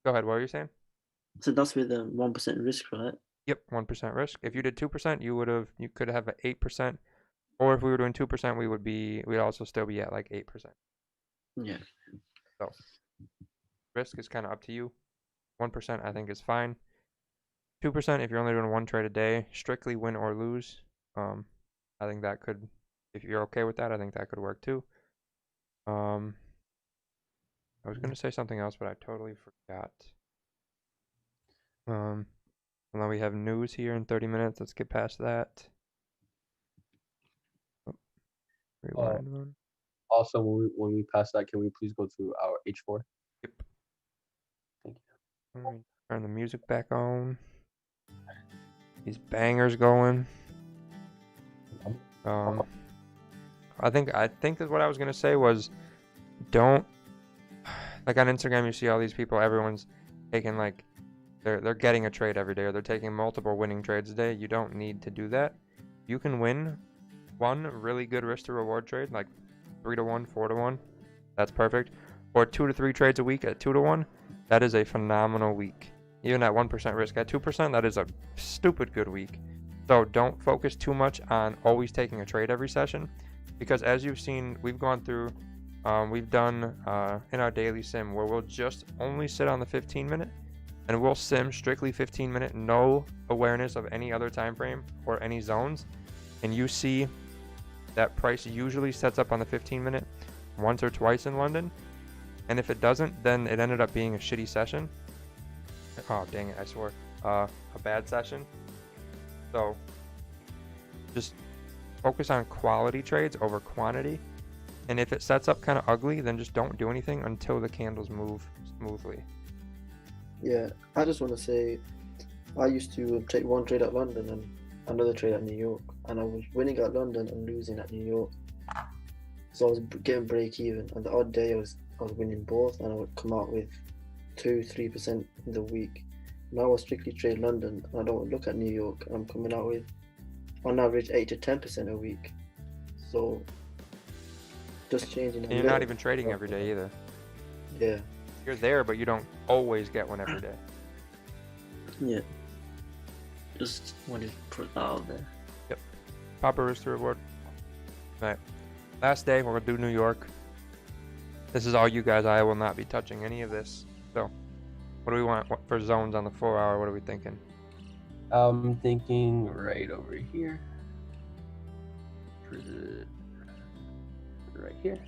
go ahead. What were you saying? So that's with 1% risk, right? Yep, 1% risk. If you did 2%, you could have an 8%. Or if we were doing 2%, we'd also still be at like 8%. Yeah. So risk is kind of up to you. 1% I think is fine. 2% if you're only doing one trade a day, strictly win or lose. I think that could, if you're okay with that, I think that could work too. I was gonna say something else, but I totally forgot. And then we have news here in 30 minutes. Let's get past that. Oh, rewind one. Also, when we pass that, can we please go to our H4? Yep. Thank you. Let me turn the music back on. These bangers going. I think that what I was gonna say was, don't, like on Instagram you see all these people, everyone's taking like they're getting a trade every day, or they're taking multiple winning trades a day. You don't need to do that. You can win one really good risk to reward trade, like 3-to-1, 4-to-1. That's perfect. Or 2 to 3 trades a week at 2-to-1. That is a phenomenal week. Even at 1% risk, at 2%, that is a stupid good week. So don't focus too much on always taking a trade every session, because as you've seen, we've gone through, we've done in our daily sim where we'll just only sit on the 15-minute, and we'll sim strictly 15-minute, no awareness of any other time frame or any zones, and you see that price usually sets up on the 15-minute once or twice in London, and if it doesn't, then it ended up being a shitty session. Oh dang it, I swore. A bad session. So just focus on quality trades over quantity, and if it sets up kind of ugly, then just don't do anything until the candles move smoothly. Yeah, I just want to say, I used to take one trade at London and another trade at New York, and I was winning at London and losing at New York. So I was getting break even, and the odd day I was winning both, and I would come out with 2-3% in the week. Now I strictly trade London, and I don't look at New York, and I'm coming out with on average 8 to 10% a week. So just changing. And you're not even trading every day either. Yeah. You're there, but you don't always get one every day. Yeah. Just wanted to put that out there. Yep. Proper risk to reward. All right. Last day, we're gonna do New York. This is all you guys. I will not be touching any of this. So, what do we want for zones on the 4 hour? What are we thinking? I'm thinking right over here. Right here.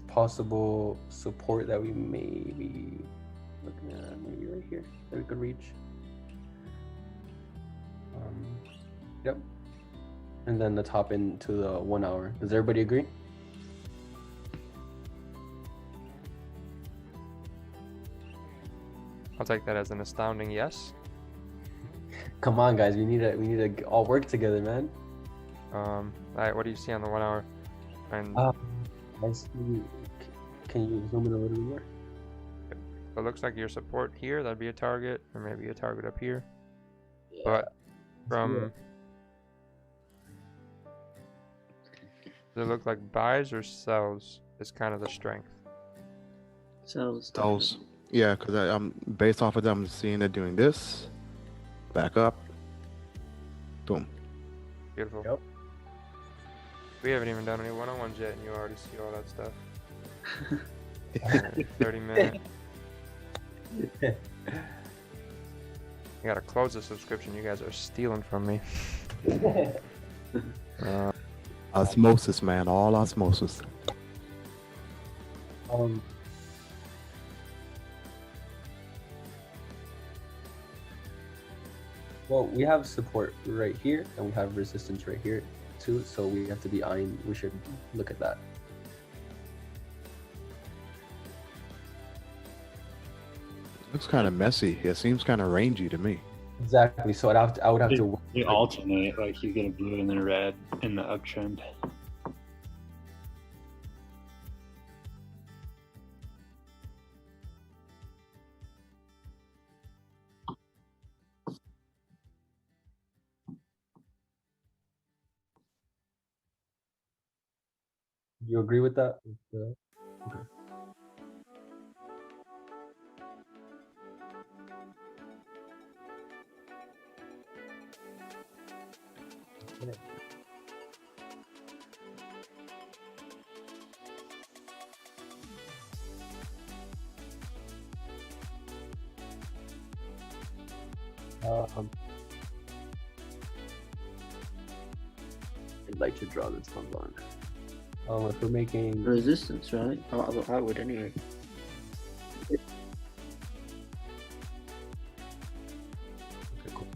Possible support that we may be looking at, maybe right here that we could reach. Yep. And then the top into the 1 hour. Does everybody agree? I'll take that as an astounding yes. Come on, guys. We need to all work together, man. All right. What do you see on the 1 hour? And I see. Can you zoom in a little bit more? it looks like your support here. That'd be a target, or maybe a target up here. Yeah. But from does it look like buys or sells is kind of the strength? Sells. Those, yeah, because I'm based off of them seeing it doing this, back up, boom. Beautiful. Yep. We haven't even done any one-on-ones yet, and you already see all that stuff. 30 minutes. You gotta close the subscription. You guys are stealing from me. Osmosis, man, all osmosis. Well, we have support right here, and we have resistance right here too. So we have to be eyeing. We should look at that. Looks kind of messy. It seems kind of rangy to me. Exactly. So I would have to. They alternate, like you get a blue and then a red in the uptrend. You agree with that? Okay. Um, I'd like to draw this one line. if we're making Resistance, right? I would anyway. okay, cool.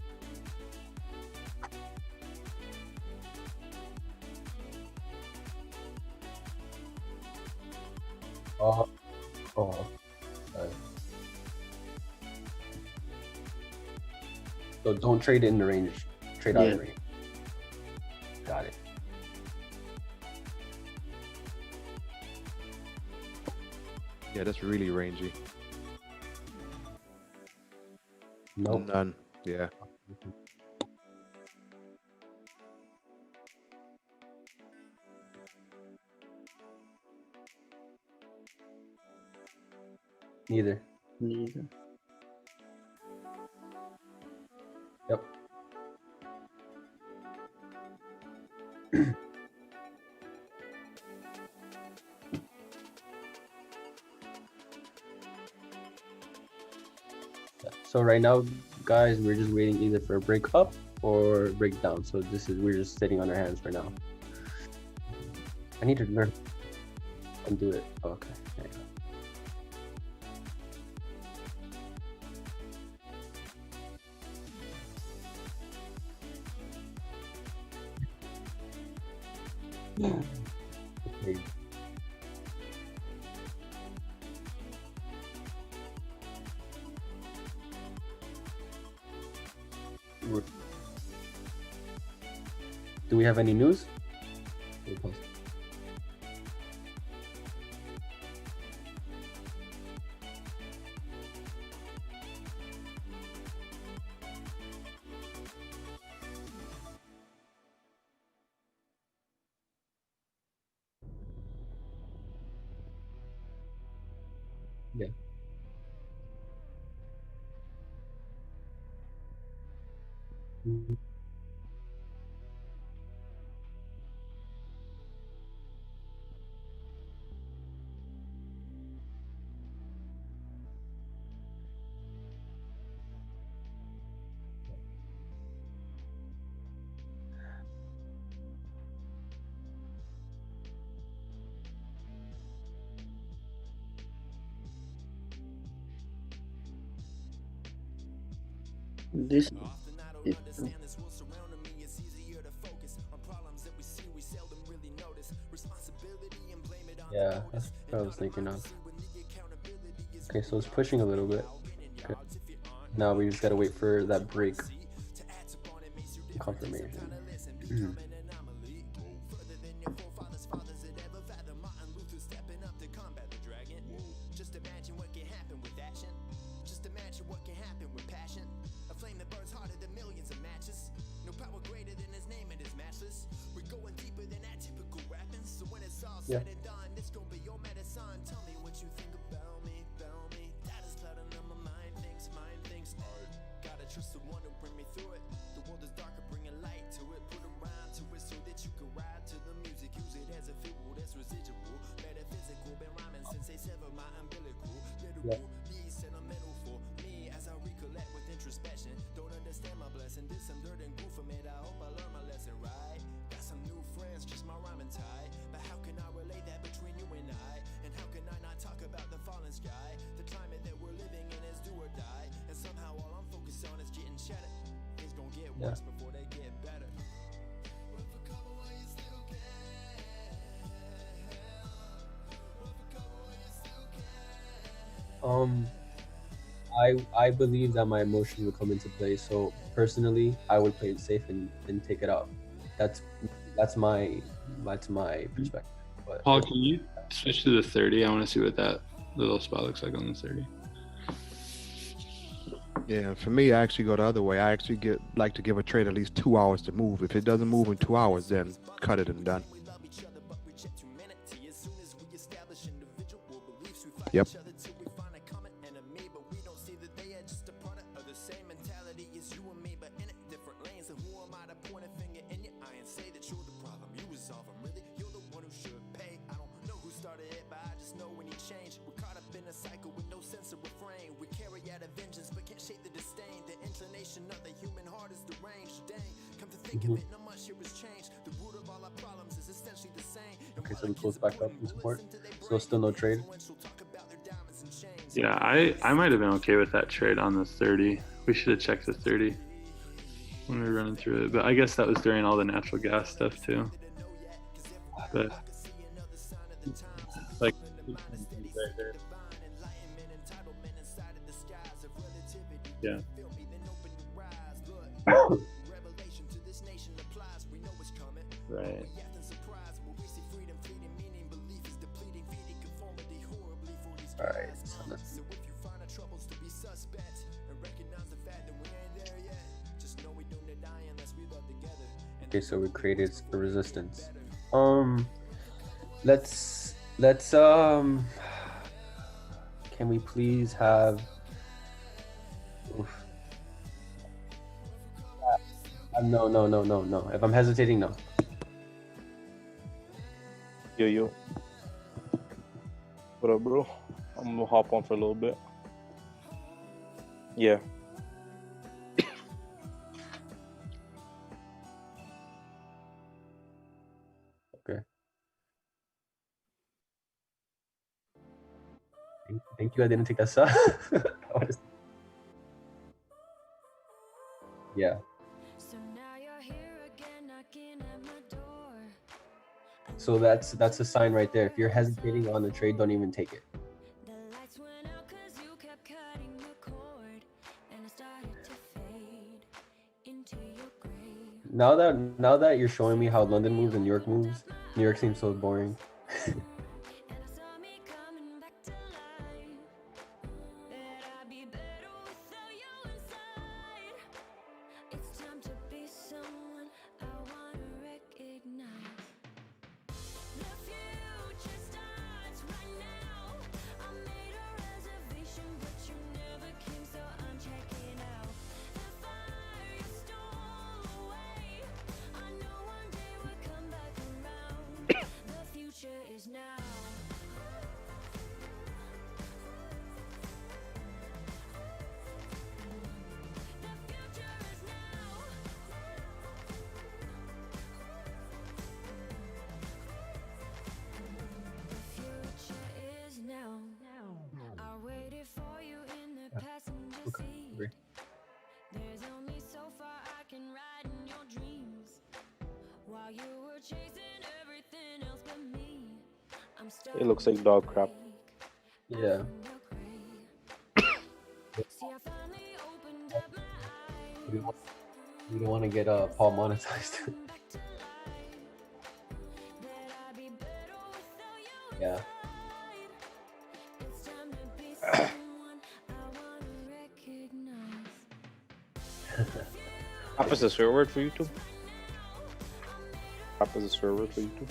Alright. So don't trade in the range. Trade out of the range. Got it. Yeah, that's really rangy. Nope. None. Yeah. Neither. Neither. Yep. So right now, guys, we're just waiting either for a break up or break down. So we're just sitting on our hands for now. I need to learn and do it. Okay. There you go. Okay. Do we have any news? Yeah. Mhm. This. Yeah, that's what I was thinking of. Okay, so it's pushing a little bit. Okay. Now we just gotta wait for that break confirmation. Yeah. Yeah. Yeah. I believe that my emotion will come into play. So personally, I would play it safe and take it out. That's my perspective. But Paul, can you switch to the 30? I want to see what that little spot looks like on the 30. Yeah, for me, I actually go the other way. I actually like to give a trade at least 2 hours to move. If it doesn't move in 2 hours, then cut it and done. Yep. Okay, so we close back up in support. So still no trade. Yeah, I might have been okay with that trade on the 30. We should have checked the 30 when we were running through it, but I guess that was during all the natural gas stuff too. But like, yeah. Right. All right. So let's... Okay, so we created a resistance. Let's can we please have no. If I'm hesitating, no. Yo. What up, bro? I'm gonna hop on for a little bit. Yeah. Okay. Thank you. I didn't take that shot. Yeah. So that's a sign right there. If you're hesitating on the trade, don't even take it. Now that you're showing me how London moves and New York moves, New York seems so boring. It looks like dog crap. Yeah. We don't want to get Paul monetized. Yeah. App is a swear word for YouTube. App is a swear word for YouTube.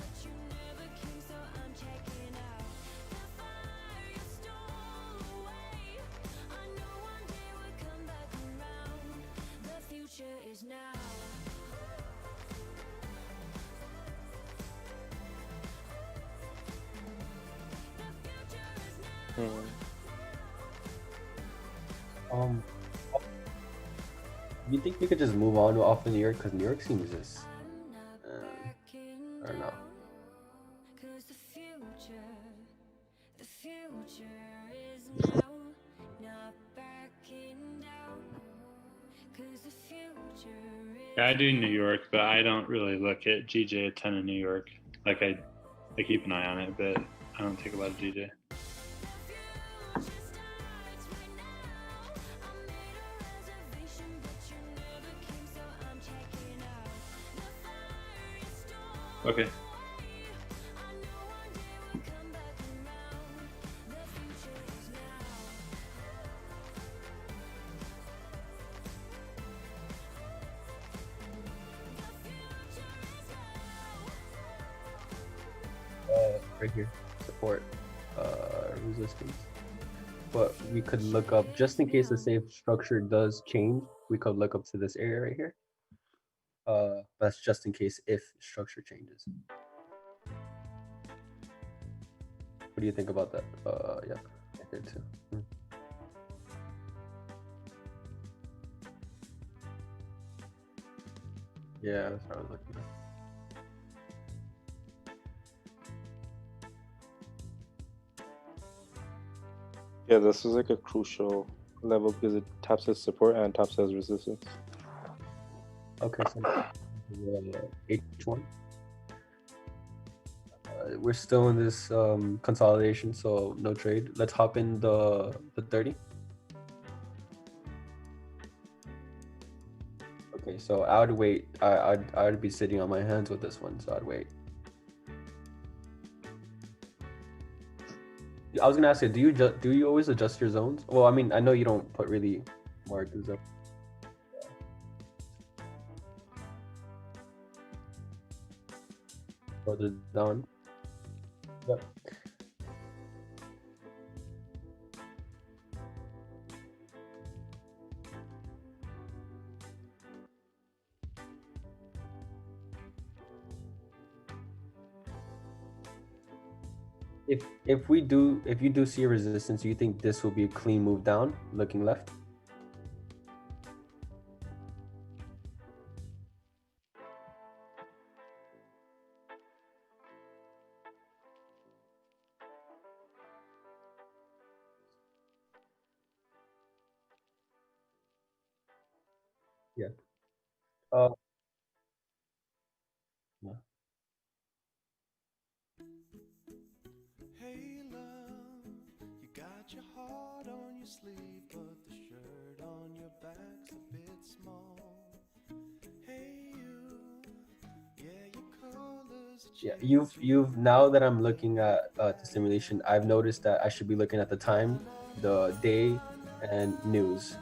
You think we could just move on off of New York? Because New York seems just, I don't know. Yeah, I do New York, but I don't really look at GJ a ton in New York. Like I keep an eye on it, but I don't take a lot of GJ. Okay. Right here, support. resistance. But we could look up, just in case the safe structure does change, we could look up to this area right here. That's just in case if structure changes. What do you think about that? Yeah, right there too. Yeah, that's what I was looking at. Yeah, this is like a crucial level because it taps as support and taps as resistance. Okay, so H1. We're still in this consolidation, so no trade. Let's hop in the 30. Okay, so I would wait. I'd be sitting on my hands with this one, so I'd wait. I was gonna ask you, do you always adjust your zones? Well, I mean, I know you don't put really mark the zone. Further down. Yep. If you do see a resistance, do you think this will be a clean move down, looking left? Yeah. Yeah. Hey love, you got your heart on your sleeve, but the shirt on your back's a bit small. Hey you, yeah, your colors are Yeah, you've now that I'm looking at the simulation, I've noticed that I should be looking at the time, the day, and news.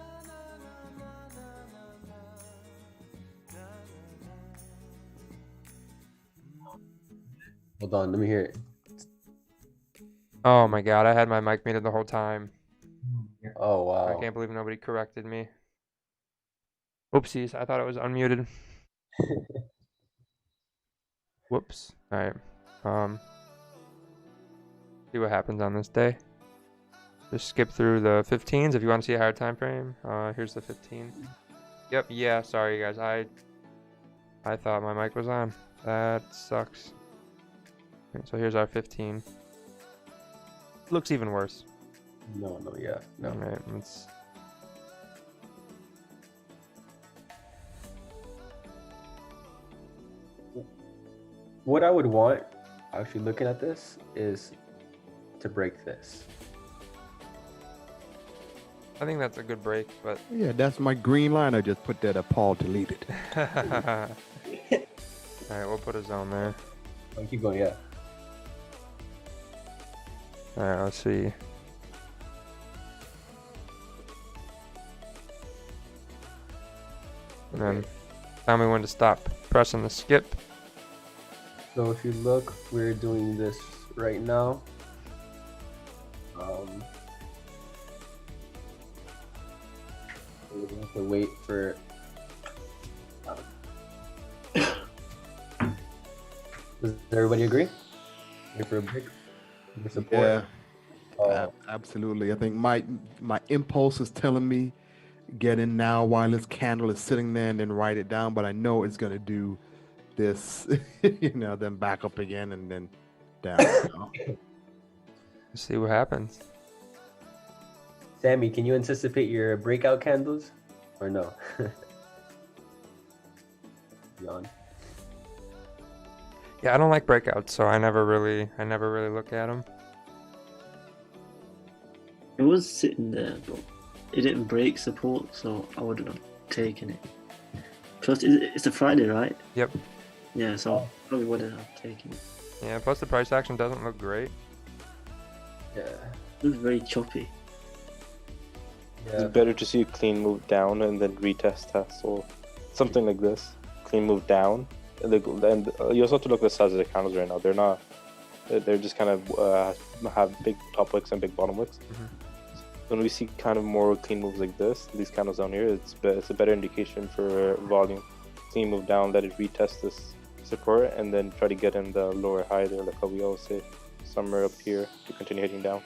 Hold on, let me hear it. Oh my god, I had my mic muted the whole time. Oh wow. I can't believe nobody corrected me. Oopsies, I thought it was unmuted. Whoops. Alright. See what happens on this day. Just skip through the 15s if you want to see a higher time frame. Here's the 15. Yep, yeah, sorry guys. I thought my mic was on. That sucks. Okay, so here's our 15. Looks even worse. No, yeah. No. Alright, let's... What I would want, actually looking at this, is to break this. I think that's a good break, but... Yeah, that's my green line. I just put that up. Paul deleted. Alright, we'll put a zone there. Oh, keep going, yeah. Alright, let's see. And then tell me when to stop pressing the skip. So if you look, we're doing this right now. We have to wait for. Does everybody agree? Wait for a break. For support. Yeah, absolutely. I think my impulse is telling me get in now while this candle is sitting there and then write it down, but I know it's gonna do this, then back up again and then down. Let's see what happens. Sammy, can you anticipate your breakout candles, or no? Yawn. Yeah, I don't like breakouts, so I never really look at them. It was sitting there, but it didn't break support, so I wouldn't have taken it. Plus, it's a Friday, right? Yep. Yeah, so I probably wouldn't have taken it. Yeah, plus the price action doesn't look great. Yeah. It was very choppy. It's better to see a clean move down and then retest test or something like this. Clean move down. And you also have to look at the size of the candles right now. They're not They're just kind of have big top wicks and big bottom wicks. When we see kind of more clean moves like this, these candles down here, it's a better indication for volume. Clean move down, let it retest this support, and then try to get in the lower high there, like how we always say, somewhere up here to continue hitting down.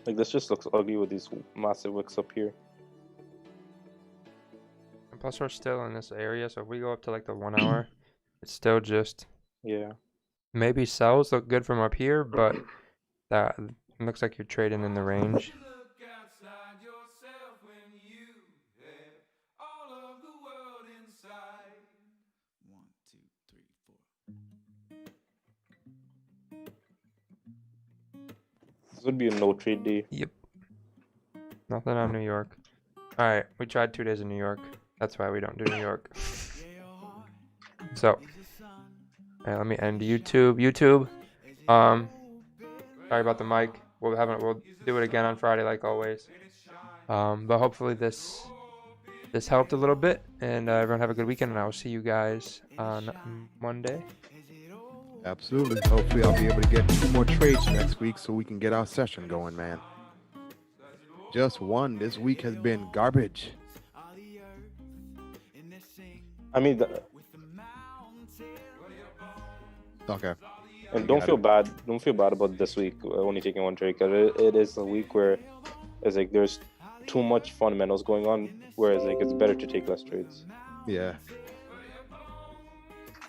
Like this just looks ugly with these massive wicks up here. And plus we're still in this area, so if we go up to like the 1 hour, it's still just maybe sells look good from up here, but that looks like you're trading in the range. This would be a no trade day. Yep. Nothing on New York. Alright, we tried 2 days in New York. That's why we don't do New York. So, alright, let me end YouTube. YouTube. Sorry about the mic. We'll do it again on Friday like always. But hopefully this helped a little bit, and everyone have a good weekend, and I will see you guys on Monday. Absolutely. Hopefully I'll be able to get 2 more trades next week so we can get our session going, man. Just one this week has been garbage. I mean, okay. And don't feel bad. Don't feel bad about this week only taking 1 trade, because it is a week where it's like there's too much fundamentals going on. Whereas like it's better to take less trades. Yeah.